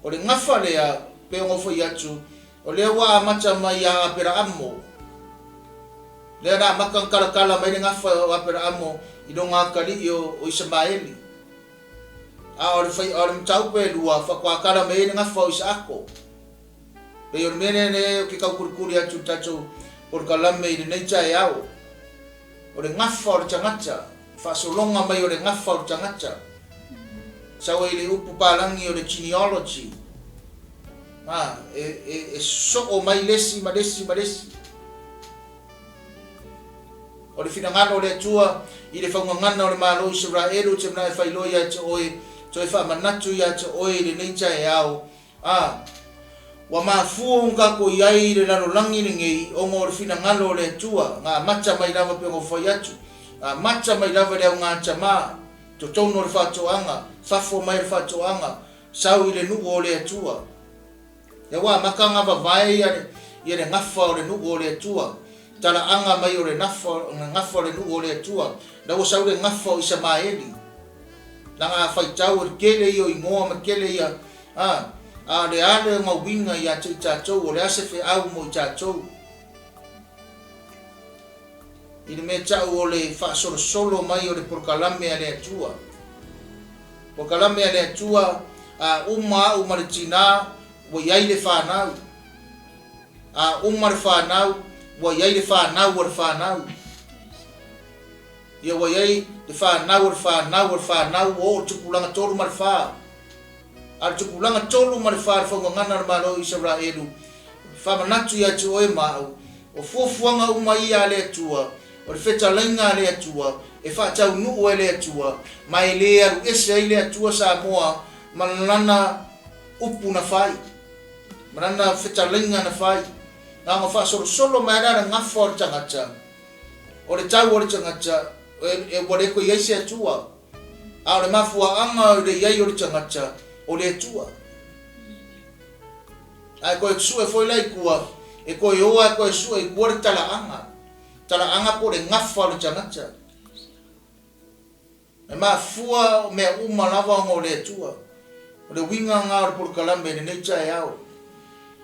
O le ngafa lea peongofo i atu, o lea wa mata mai a Aperamo. Lea na makang kalakala mai le ngafa o Aperamo i do ngā kali o Isamaeli. O le fai o le mtau pe lua whakwakara mai le ngafa o Isaako. Pe o le mene ne o ke kau kurikuri atu tatou por kalame i nei tai au. O le ngafa o le tangata, whasolonga mai o le ngafa o le tangata. Sawa i le upu palangi o le genealogy. E soko mai lesi. O le finangana o le atua, i le whaungangana o le malo ISARAELU, te mna e whailoia te oe, te oe whamanatu ia te oe i le nei tai au. Wa mafua unga ko iai le lalo langi ngei o ngor fina ngalo le tua nga macha mai lava pe ngo foi atu macha mai lava le nga chama to tono le fatu anga fafo mai le fatu anga sau ile nu o le tua ya wa makanga va vai ya le ngafa o le nu o le tua tala anga mai o le ngafa le nu o le tua da o sau le ngafa o Isamaeli na nga fai tau kele yo ingoa ma kele ya le ale mawinga ia te tatou o le ase fe au mo i tatou. I le mea tau o le whaasolo mai o le porkalame a le atua. Porkalame a le atua uma le tina wa iai le whanau. Uma le whanau wa iai le whanau o le whanau. Ia wa iai le whanau o le whanau o tupulanga toru ma le whanau. Al tupulanga tolu ma le whaarwhangangana malo ISARAELU whamanatu ia te oe mau o fuafuanga uma ia le atua o le whetalainga le atua e whaatau nuu e le atua ma e le aru ese i le atua Samoa manana upu na whai manana whetalainga na whai nga ngā whaasolo mai rara ngafa o le tangata o le tau o le tangata e wale ko iai se atua a o le mafua anga o le iai o le tangata o le tua. Ai koe sue foi lai kua, e koe oa koe sue i kua le tala anga po le ngafa o le tangata. E maa fua mea uma lava o le tua, o le winga ngā o le porkalame ne nei tai au.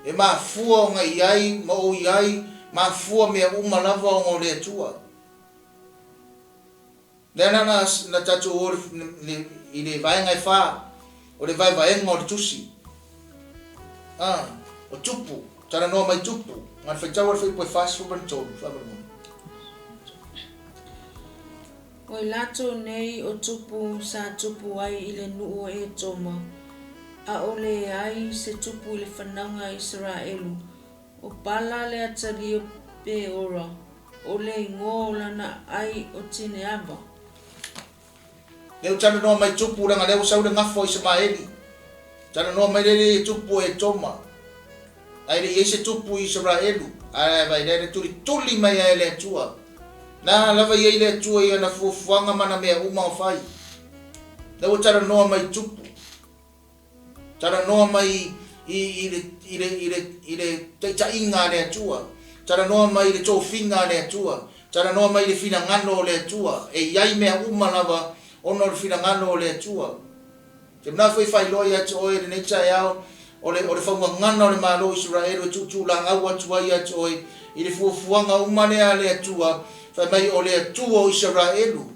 E maa fua o nga iai, ma o iai, maa fua mea uma lava o le tua. Lena na tatu o i le vaenga i whaa, o le vai o le tusi. O tupu, tara noa mai tupu. Ngā whaitau ar whai whaasu ban tōru, whaamaramu. O i lato nei o tupu sa tupu ai i le nuu e toma. A o le ai se tupu i le whanaunga ISARAELU. O pala le atalio pe ora. O le ngō lana ai o tine ava. Leo tana noa mai tupu ranga leo sau le ngafo o Isamaeli. Tana noa mai le tupu e toma. Ai le iese tupu ISARAELU. Ai vai le tuli mai ai le atua. Na lava iei le atua ia na fuafuanga mana mea uma o whai. Leo tana noa mai tupu. Tana noa mai i le tainga le atua. Tana noa mai le tofinga le atua. Tana noa mai le fina ngano le atua. E iai mea uma lava ono le finangano o le atua. Te mna whai loia te oe le nei tai au, o le whaungangana o le malo ISARAELU e tutu la au atua ia te oe, i le fuafuanga umanea le atua, fa mai o le atua o Isaraelu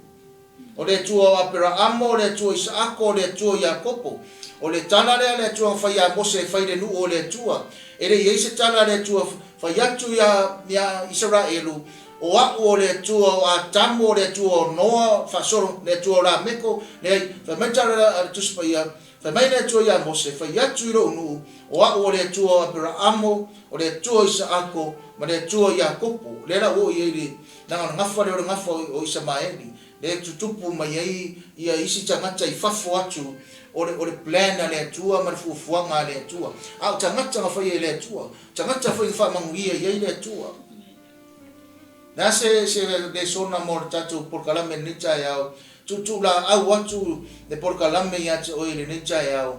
o le atua o Abrahamo o le atua o Isaako o le atua o Iakopo o le tala le atua o fai a Mose fai le nu o le atua e le iei se tala le atua fai atu ia Isaraelu o au o le atua o Atamu o le atua o Noa fasoro le atua o Lameko le fa mai tala tuspa ia fa mai le atua ia Mose fai atu i lo nu o au o le atua o Abrahamo o le atua o Isaako ma le atua o Iakopo le la o iei nanga ngafa le ngafa o Isamaeli le tutupu mai ai ia isi tangata i fafo atu o le plan le atua ma fufuanga le atua au tangata nga fai le atua tangata fai fa manguia ia le atua na se le sona mo tatu por kalame nicha ya tutu la au atu de por kalame ya o le nicha ya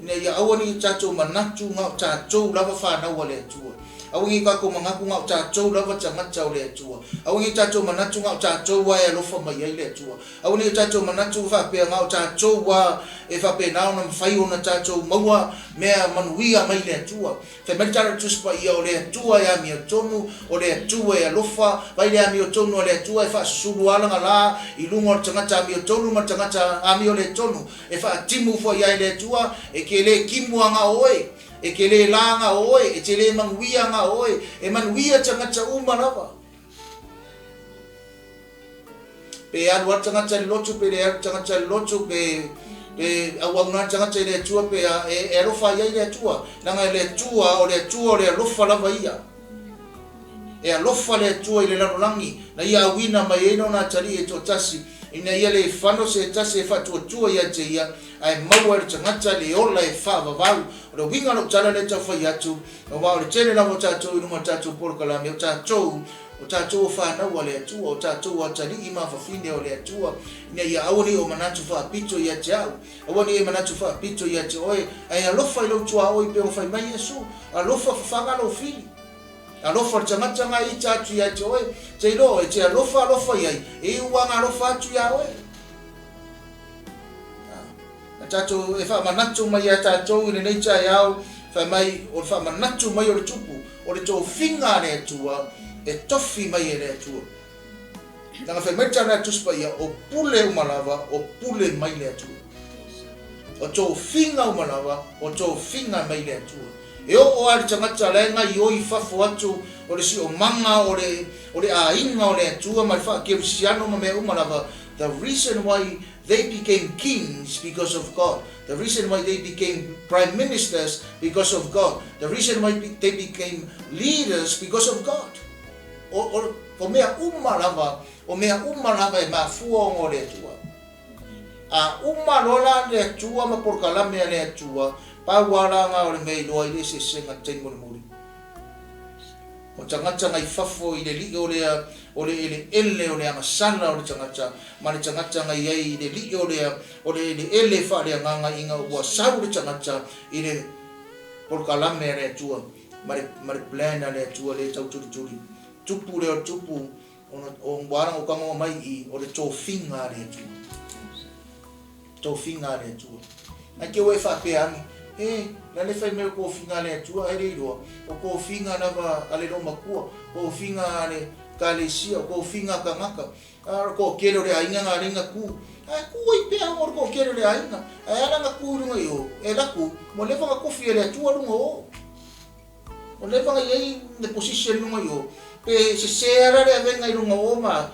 ne ya awani tatu manatu nga tatu lava fa na le atua awangi ka ko mangaku nga tatu lava tangata le atua awangi tatu manatu nga tatu wa ya lofa mai le atua awangi tatu manatu fa pe nga tatu wa e fa pe na na fai ona tatu maua mea manuia mai le atua fe mertara tuspa ia o le atua ya mi tonu o le atua ya lofa vai le mi tonu o le atua e fa sulu ala ngala i lungo tangata mi tonu ma tangata ami o le tonu e fa timu fo ia le atua e ke le kimu anga oe e ke le langa oe e te le manguia nga oe e manuia tangata uma lava pe alwa tangata lotu pe le tangata lotu pe awanga tangata le tua pe e rofa ia le tua nanga le tua o le rofa lava ia e alofa le tua i le lanolangi na ia wina mai eno na tali e totasi ina ia le fano se tasi e fatu tua ia te ia ai maua le tangata le ola e fa vavau o le winga no tala le tawhai atu o wao le tene la mo tatou inunga tatou porokalame o tatou whanau le atua o tatou atali i mawhawhine o le atua ina ia awani o manatu whapito ia te au awani e manatu whapito ia te oe ai alofa i lau tua oi pe o whai mai esu alofa whangalo fili alofa tangata nga i tatu ia te oe te ilo e te alofa iai e uanga alofa atu ia oe tatou e fa manatu mai a tatou i nei tai au fa mai o fa manatu mai o le tupu o le to finga le tua e tofi mai le tua tanga fa mai tana tuspa ia o pule umalava o pule mai le tua o to finga umalava o to finga mai le tua e o ali tangata le nga i oi fafo atu o le si o manga o le a inga o le tua mai fa ke siano me umalava the reason why they became kings because of God. The reason why they became prime ministers because of God. The reason why they became leaders because of God. O mea umalava e mafua o le tua. A umalola le tua ma porkalame le tua. Pa waranga o le mei loa i le se senga tengo le muri. O tangata ngai fafo i le li o le ele o le amasana o le tangata ma le tangata ngai ai i le li o le ele fa le nganga inga ua sau le tangata i le porkalame le tua ma le plan le tua le tauturi tupu le o tupu o waranga o kango mai i o le tofinga le tua ai ke we fa pe ani la le fai me ko finga le tua ai ro o ko finga na va ale no makua ko finga le kalesia ko finga kangaka ko kero le ainga nga ringa ku ku i pe amor ko kero le ainga ala nga ku runga yo la ku mo le fa ko fi le tua rungo o le fa ai de position runga yo pe se era le venga runga o ma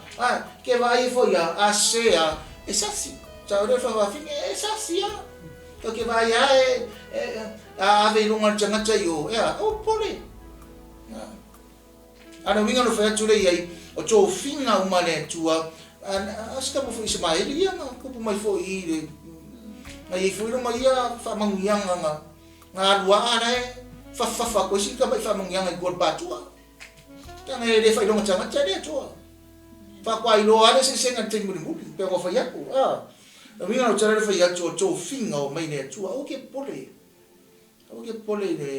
ke vai fo ya a sea esasi ta le fa va finga esasi ya que vai a ave lunga tangata yo o pole ana winga no fa tule ai o to finga uma le tua aska mo foi Ismaeli ia na ko mai foi i ai foi no mai ia fa mangianga nga lua ana fa ko si ka mai fa mangianga gol patua tanga le fa lunga tangata le tua fa kwa ilo ana se senga tengu mu pe ko fa yaku winga no tara fa yaku to finga o mai le tua o ke pole le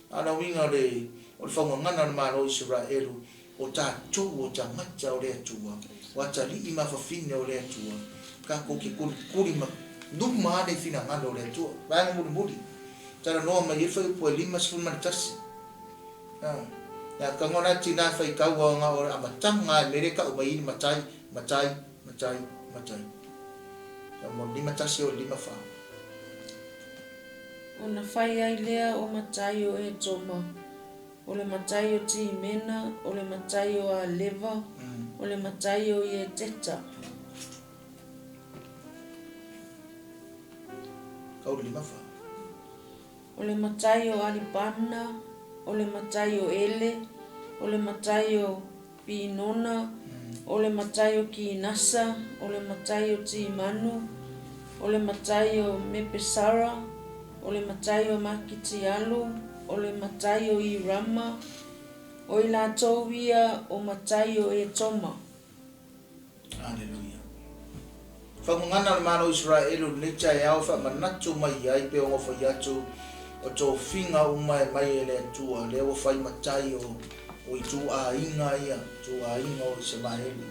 ana winga le o le whangangana na MALO Isaraelu o tātou o tangata o le atua o atali i mawhawhine o le atua ka koki kuri ma numa ane whina ngana o le atua vanga muri tara noa mai e whai po e 5 manatasi Ya kangona tina fai kau nga o amatanga mere ka umai matai. Mo lima tasi o lima fa. Ona whai ai lea o matai o e toma. O le matai o ti mena, o le matai o a leva, o le matai o i e teta. Kau lima fa. O le matai o alipana, o le matai o ele, o le matai o pinona, o le matai o kinasa, o le matai o ti manu, o le matai o mepesara, o le matai o makitialu, o le matai o irama, o i lātou ia o matai o e toma. Hallelujah. Whangungana le malo Israelu lecha e au manatu mai ai pe o ngofa yatu o tō whinga umai mai e le atua le o whai matai o i tū a inga ia, tū a inga o Isamaeli.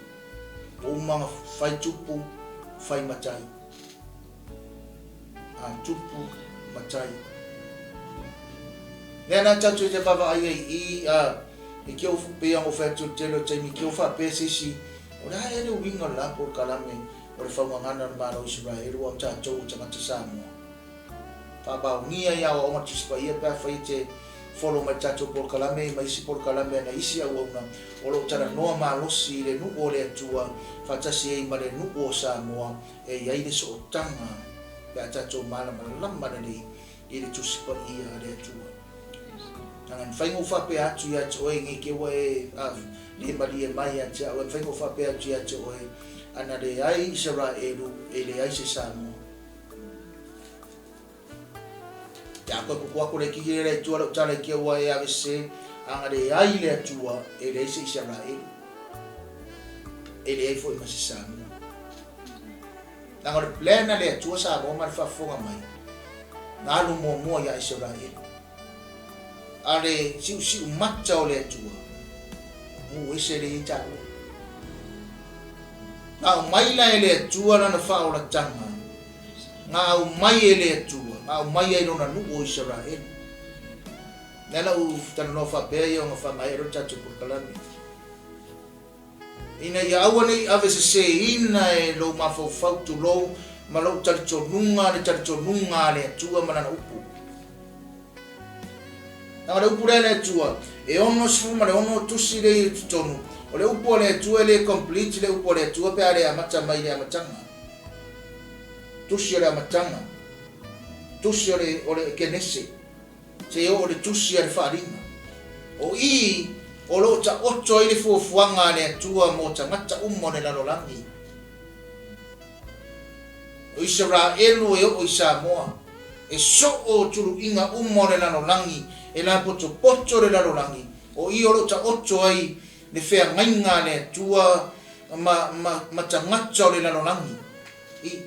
O umanga whai tupu, whai matai. A tupu, matai. Nea nā tatu e te papa ai i kia ufu pia o whaitu telo taimi kia ufa pesisi o rea ere winga lapo kalame o le whaungangana na maro Israelu o tātou o tangata Samoa. Papa o ngia ia o onga tispa ia pia whai te follow mai tātou por kalame mai si por kalame na isi au auna o lo tara noa malosi le nuku o le atua whatasi e ma le nuku o Samoa e iai le so o tanga pia tātou malama lamana nei i le tusipa ia le atua. Ngan whaingo whape atu ia te oe ngi ke wae le mali e mai atu ia whaingo whape atu ia te oe ana le ai Isaraelu e le ai se Samoa. Ia koe kukuako le kikire le tua lau tala ke wae ave se anga le ai le atua e le ai se Isaraelu e le ai fo ima se Samoa. Nanga le plena le atua Samoa ma le whafonga mai ngalu mua ia Isaraelu. Ale siu mata o le atua. Mu ese le i tau. Ngā mai la e le atua na whao la tanga. Ngā mai e le atua. Ngā mai e rona nuku o Israel. Nela u tana no whapea i o ngā whamai ero tatu purkalami. Ina i aua nei ave se ina e lo mafau fautu lo ma lo taritonunga le atua manana upu. Nanga le upu le atua, e ono sifuma le ono tusi le tonu. O le upu le atua le complete le upu le atua pe ale amata mai le amatanga. Tusi le amatanga. Tusi o le kenese. Se o le tusi le wharinga. O i, o lo ta oto i le fuafuanga le atua mo ta ngata umo le lalolangi. O Isaraelu e o Samoa. E so o turu inga umo le lalolangi. E la poto le lalolangi o i olo ta oto ai le fea ngainga le tua ma tangata o le lalolangi i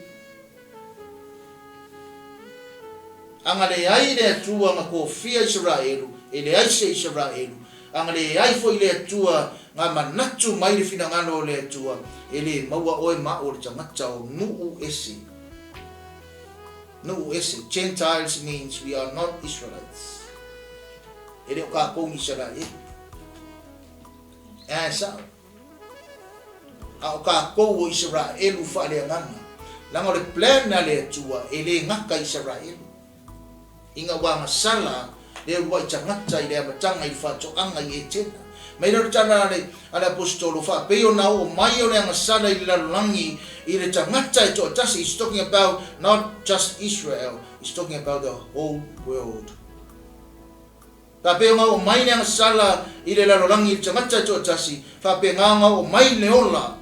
anga le ai le tua ma ko fia Israelu e le ai se Israelu anga le ai foi le tua nga manatu mai le finangano le tua e le maua oe ma o le tangata o nuu ese Gentiles means we are not Israelites. Ele o ka kong Israel. Sa o ka ko Israel u fa le nganga. Langa le plan na le tua ele ngaka Israel. Inga wa masala le wa tangata ile matanga i fa to anga i tena. Mai no tana le ala apostolo fa pe o na o mai o le masala i la langi i le tangata i to tasi is talking about not just Israel, is talking about the whole world. Fapenga o mai nga sala i le lalolangi i tangata to tasi. Fapenga o mai le ola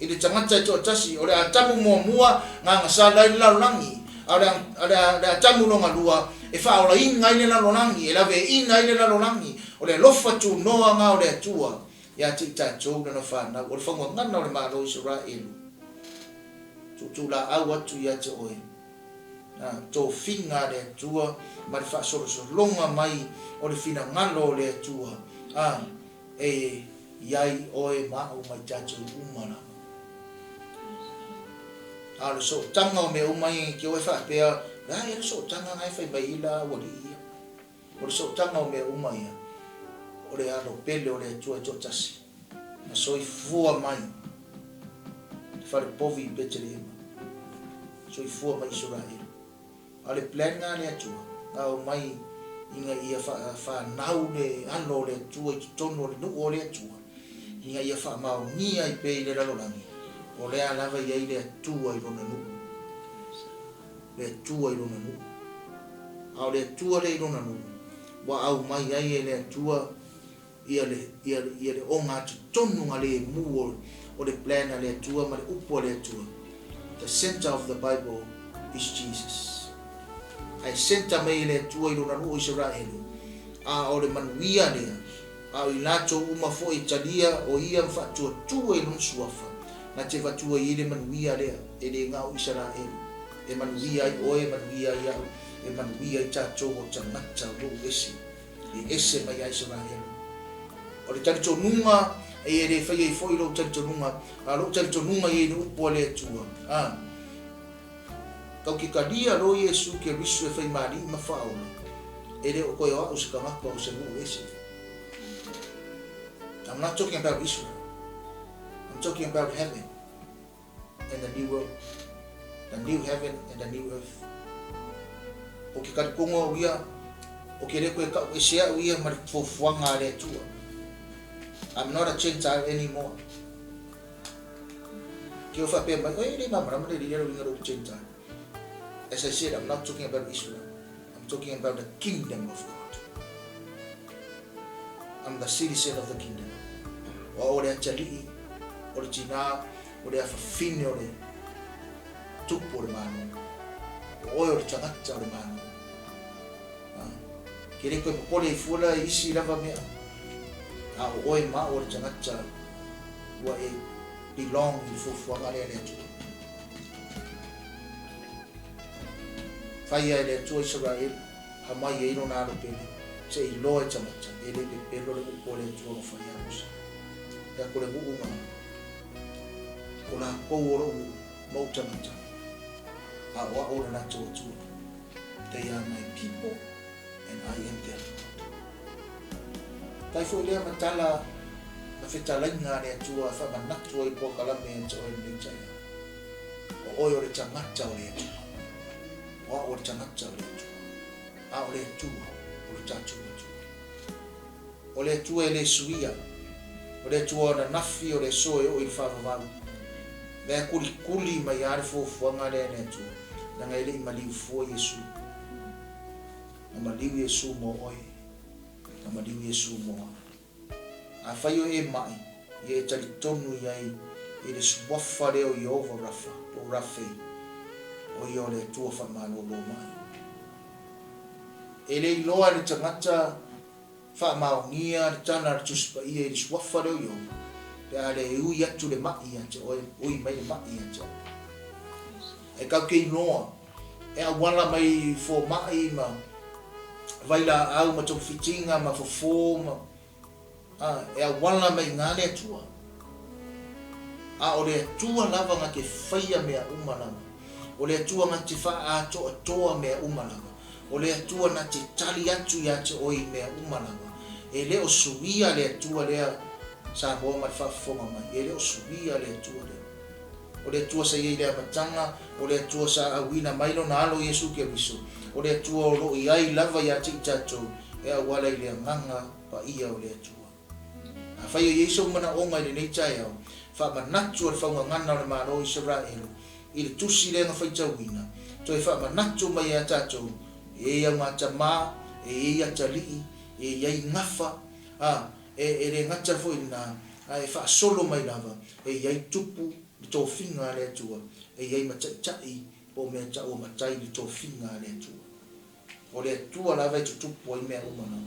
i le tangata to tasi. O le atamu mua nga sala i le lalolangi. O le atamu longa lua e whaola inga i le lalolangi. E lave inga i le lalolangi. O le lofa tu noa nga o le atua. Ia tita tau na whana. O le whangua ngana o le malo Israelu. Tu la au atu ia te oe. Tō whinga le atua, ma le whaasorosonga mai o le whina ngalo le atua. E iai oe mao mai tātou umana. Le so tanga o me umai ki oe whaapea, rai le so tanga ngai whai mai ila wali ia. O le so tanga o me umai. o le ano pele o le tua totasi na soifua mai fare povi Bethlehem soifua mai Israel ale plan nga le tua au mai inga ia fa nau le ano le tua i tono le nu o le tua inga ia fa mau nia i pe le ralolangi o le alava ia i le tua i rona nu le tua i rona nu au le tua le i rona nu wa au mai ai le tua ia le onga tonu nga le mu o le plan le tua ma le upo le tua. The center of the Bible is Jesus. Ai center mai le tua i rona nu o Israelu a o le manuia lea a i lato uma fo i talia o ia mfatua tua i lon suafa na te fatua i le manuia lea e le ngau Israelu e manuia i oe manuia i au e manuia i tato o tangata lo ese e ese mai a Israelu o le tari tonunga e le whai e foi lo tari tonunga a lo tari tonunga e le upo le tua kau ki kalia lo Yesu ke risu e whai mari ma whaola e le o koe o se kamaka o se ngu ese. I'm not talking about Israel. I'm talking about heaven and the new world, the new heaven and the new earth. O ki karikongo ia o ke le koe kau e sea ia ma fofuanga le tua. I'm not a Gentile anymore. Ke o whape mai, oe le mamara ma le ria ringa ro Gentile. As I said, I'm not talking about Israel. I'm talking about the kingdom of God. I'm the citizen of the kingdom. O le atali, o le tina, o le afafine o le tupu o le manu. O oe o le tangata o le manu. Ke le koe popole i fuala isi lava mea. A o oe ma o le tangata ua e belong i fufuanga le atu. Whai ai le atua Israel, ha mai e ino nāro pele, se i loa e tangata, e le pepelo le upo le atua o whai anusa. Ea kore buunga, ko la kou oro mau tangata, a oa ora na tua tua. They are my people, and I am their God. Tai fo lea matala, na whetalainga le atua, wha manatua i pokalame e toa i mechaya. O oi ore tangata o le atua. Wa o tangata o le atua. A o le atua, o le tatu atua. O le atua e le suia. O le atua na nafi o le soe o i whawawau. Lea kuli mai are fofuanga le atua. Na ngai le i maliu fua Yesu. Na maliu Yesu mo oi. Na maliu Yesu mo oi. A whai o e mai. I e tali tonu iai. I le suwafa leo i over rafa. O rafei. O i o le tua whamalo lo mai. E le iloa le tangata whamaongia le tana le tuspa ia i le suwafa leo i over. Le a le ui atu le mai atu. O ui mai le mai atu. E kau ke inoa. E a wala mai fo mai ma. Vaila au ma tau fitinga ma fo ma. E a wala mai ngale atua. A o le atua lava nga ke whaia mea umalama. O le atua nga te wha ato atoa mea umalama. O le atua nga te tali atu i ate oi mea umalama. E le o suia le atua lea sa hoa mai whafonga mai. E le o suia le atua lea. O le atua sa iei lea matanga. O le atua sa awina mailo na alo Yesu ke riso. O le atua o lo i ai lava i ate i tatou. E a wala i lea nganga pa ia o le atua. A whai o Yesu mana onga i le nei tai au. Wha manatu o le whaunga ngana o le mano Israelu. I le tusi le nga whai tauina. To e wha manatu mai a tatou. E ia ngata maa. E ia talii. E iai ngafa. E le ngata fo ina. E wha solo mai lava. E iai tupu. Li tō whinga le atua. E iai matai po mea ta o matai li tō whinga le atua. O le atua lava i tutupu ai mea umana.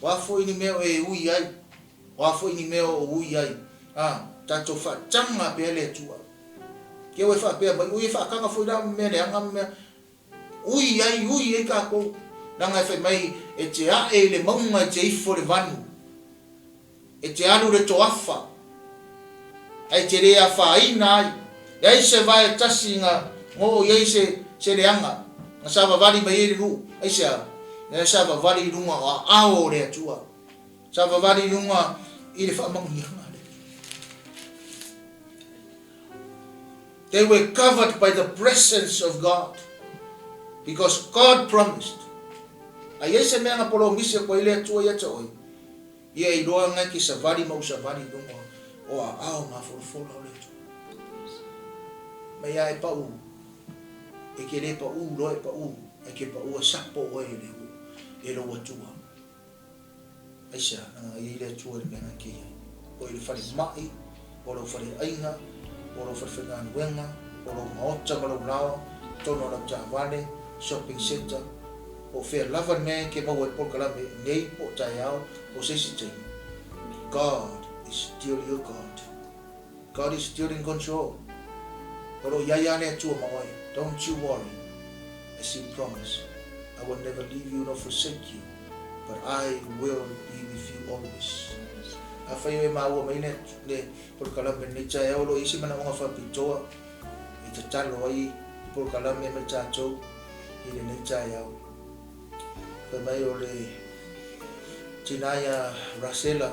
Wafo ini mea e ui ai. Wafo ini mea o ui ai. Tato wha tanga pe le atua. Ke oi wha pea mai. Ui wha kanga fo ina mea le anga mea. Ui ai kako. Nanga e whai mai e te ae le maunga e te ifo le vanu. E te alu le toafa. Ai te rea whaina ai. Iai se vai tasi nga ngō iai se reanga. Nga sawa wali mai ere ru. Ai se a. Nga sawa wali runga o ao le atua. Sa vavani lunga i le whamangianga. They were covered by the presence of God. Because God promised. A yese mea nga polo misi ko ile atua ia oi. Ia i roa ngai ki savari mau savari lunga. O a ao nga folo le tu. Mai ai pa u. E ke le pa u, loe pa u. E ke pa u a sapo o e le u. E lo atua. Aisha, i le atua le mea ki ai. O i le whare mai, o lo whare ainga, o lo whare whengan wenga, o lo maota ma lo lao, tono la ta vale, shopping center, o whea lava mea ke mau e polkalame, nei po tai au, o sesi taimi. God is still your God. God is still in control. O lo iaiane atua mawai, don't you worry, as he promised, I will never leave you nor forsake you, but I will be with you always. Afai e maua mai ne polkalame ne tai au lo isi mana unga whapitoa, i te talo ai, polkalame me tātou, i le ne tai au. Ka mai o le tinaya Rasela,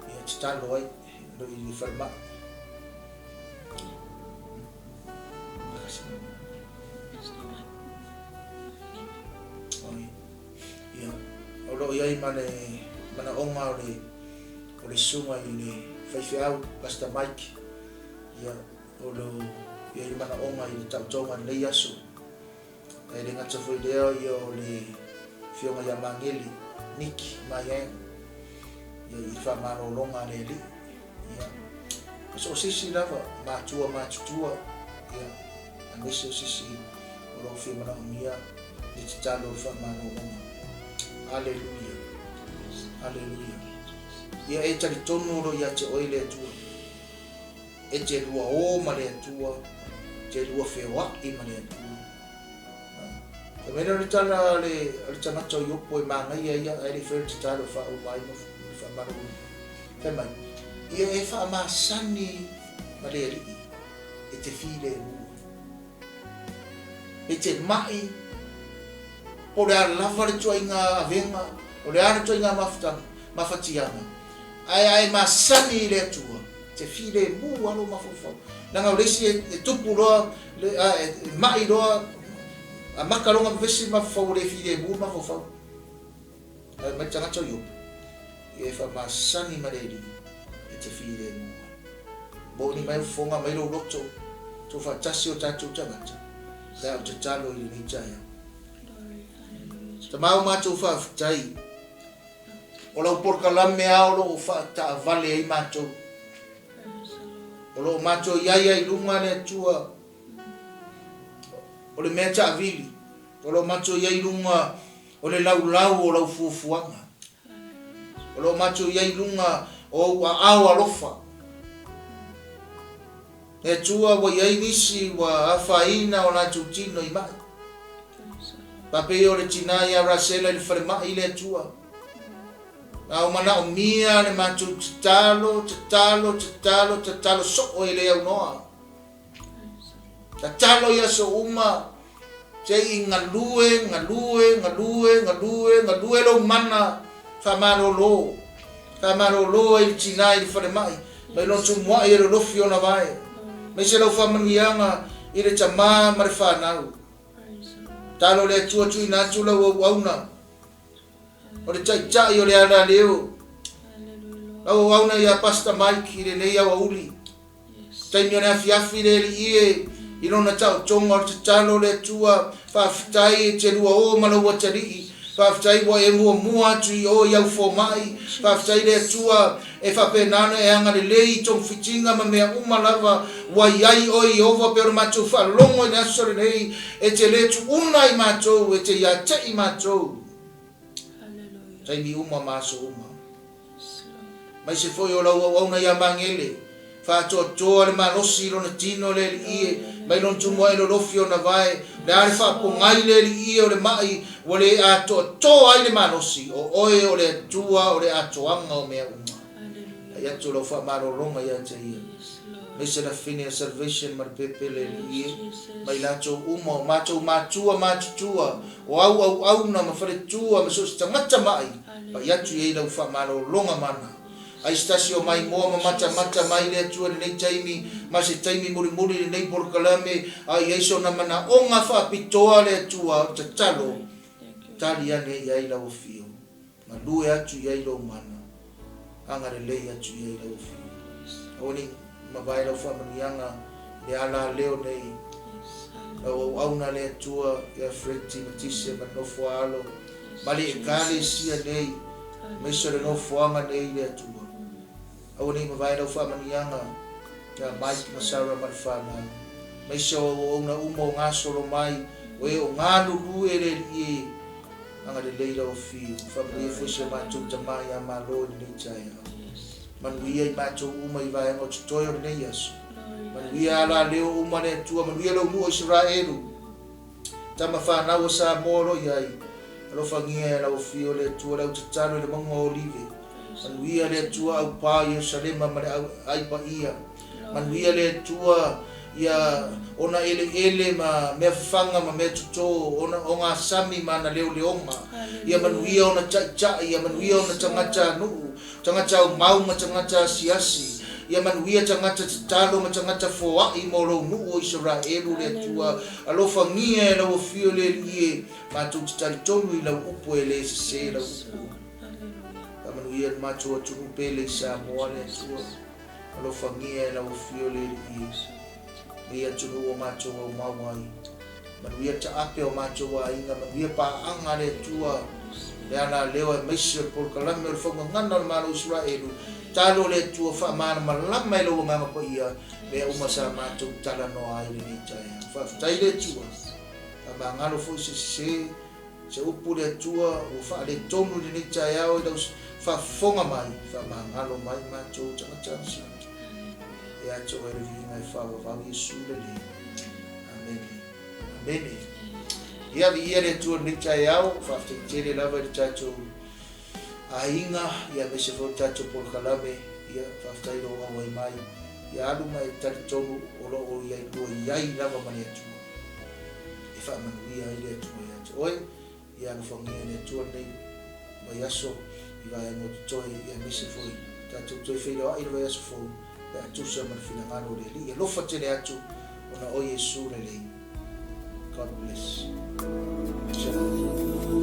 i te talo ai, lo i le wharma. O lo iai mana onga o le sunga i le whaiwhiau, Pastor Mike. Ia, o lo iai mana onga i le tautonga nei aso. E le ngata fwoi leo ia o le whionga ia mangeli, Nick, Mayen. Ia i whamaro longa le li. Ia, so sisi lava, mātutua. Ia, anese o sisi o lo whiomana o mia, ni te talo o whamaro longa. Hallelujah. Hallelujah. Ia e tari tonu ro ia te oile atua. E te lua o ma le atua. Te lua whewa i ma le atua. Ka mena ri tala le tangata o yopo i mangai ia e le whare te talo wha o mai no wha maru. Ka mai. Ia e wha ma sani ma le ri. E te while mua. E te mai. O le ara lava le tua inga avenga, o le ara tua inga mawhatianga. Ai masani le atua, te while mua lo mawhawhau. Nanga uresi e tupu roa, mai roa, a makaronga vesi mawhawhau le while mua mawhawhau. Mai tangata o yopu, e wha masani mareri, e te while mua. Boni mai ufonga mai lo roto, to whatasi o tātou tangata. Lea o te talo i le nei taya. Ta mau mātou whaafitai. O lau porkalame ao lo o whaata vale ai mātou. O lo mātou iaia i lunga le atua. O le mea ta avili. O lo mātou iai lunga o le lau o lau fuafuanga. O lo mātou iai lunga o ua ao alofa. Le atua wa iai nisi wa awhaina o nātou tino i mai. Pape o le tinaya Rasela i wharema i le atua. Na o mana o mia le mātou te talo so o i le au noa. Ta talo ia so uma. Te i ngalue lo mana. Whamaro lo i le tinaya i wharema i. Mai lon tu mua i le rofi o na vai. Mai se lau whamanianga i le tama ma le whanau. Talo le atua tui nā tula o wauna. O le tai o le ana leo. Lau wauna i a Pastor Mike i le nei au auli. Taimi o le afiafi le li ie. I rona tau tonga o te talo le atua. Whaafitai e te lua o malau atarii. Whaafitai wa e mua atu i o iau fōmai. Whaafitai le atua e whapenana e anga le lei tong fitinga ma mea umalava. Wa iai o i ova pero mātou whalongo i nasore nei. E te le tu una i mātou e te ia te i mātou. Taimi uma māso uma. Mai se foi o lau au na ia mangele. Whaatoa le manosi rona tino le li ie. Mai lon tumoa e lo lofi o na vai. Le are whaapongai le li ie o le mai. O le atoa ai le manosi. O oe o le atua o le atoanga o mea uma. Ai atu lau whaamaroronga ia te ia. Mai se la fine a salvation mar pepe le li ie. Mai lato uma o mātou mātua. O au na ma whare tua ma so se tangata mai. pa yatu e lau fa malo longa mana ai stasio mai mo mata mai le tua nei taimi ma se taimi muri nei porkalame ai eso na mana onga fa pitoa le tua tatalo tali ane ai lau fio ma lue atu ai lau mana anga le atu ai lau fio oni ma vai lau fa manianga le ala leo nei au na le tua ya freti matisse ma no foalo mali kali sia nei me so le no foanga nei le tua au nei ma vai lau fa manianga ya mai masara ma fana me so ona umo ngaso lo mai we o nganu lu ele i anga le leila o fi fa me fo se ma tu tama ya malo ni chaya man wi ma tu uma I vai ngo toyo nei yaso man wi ala leo uma le tua man wi lo mu Israelu tama fa na o sa moro yai lo fa ngia la o fi o le tua la tsalo le mongo olive man wi le tua au pa Yerusalem ma ai pa ia man wi le tua ya ona ele ma me fanga ma me tuto ona onga sami mana leo leonga ya manuia ona cha ya manuia ona tangata nu tangata mau ma tangata siasi ya manuia tangata talo ma tangata foa I molo nu o Israelu le tua alofa ngie la o fio le ie ma tu tali tonu I la UPU ele se la UPU ya manuia ma tu pele sa mo le tua alofa ngie la o fio le ie ia tunu o macho o mawai manuia ta ape o macho wa inga manuia pa anga le tua le ana leo e meisio por kalame o fonga ngana o malo Israelu talo le tua fa mana malama lo ngama ko ia le uma sa macho tala no ai le chaya fa tai le tua ba ngalo fo se UPU le tua o fa le tonu le chaya o fa fonga mai fa ngalo mai macho tanga ya cho ele vinga fa va Yesu le amen amen ya vi ele tu ni cha yao fa tele lava de chacho ainga ya me se fo chacho por kalame ya fa tai lo wa mai ya alu mai tar chomu olo o ya do ya lava mane tu e fa man wi ya ile tu ya oi ya no fo ngene tu nei ba yaso I va no to ya me se fo chacho to fe lo ai lo yaso fo tu sa man fina ngalo le li lo fa tele atu ona o Yesu le le God bless. Shalom.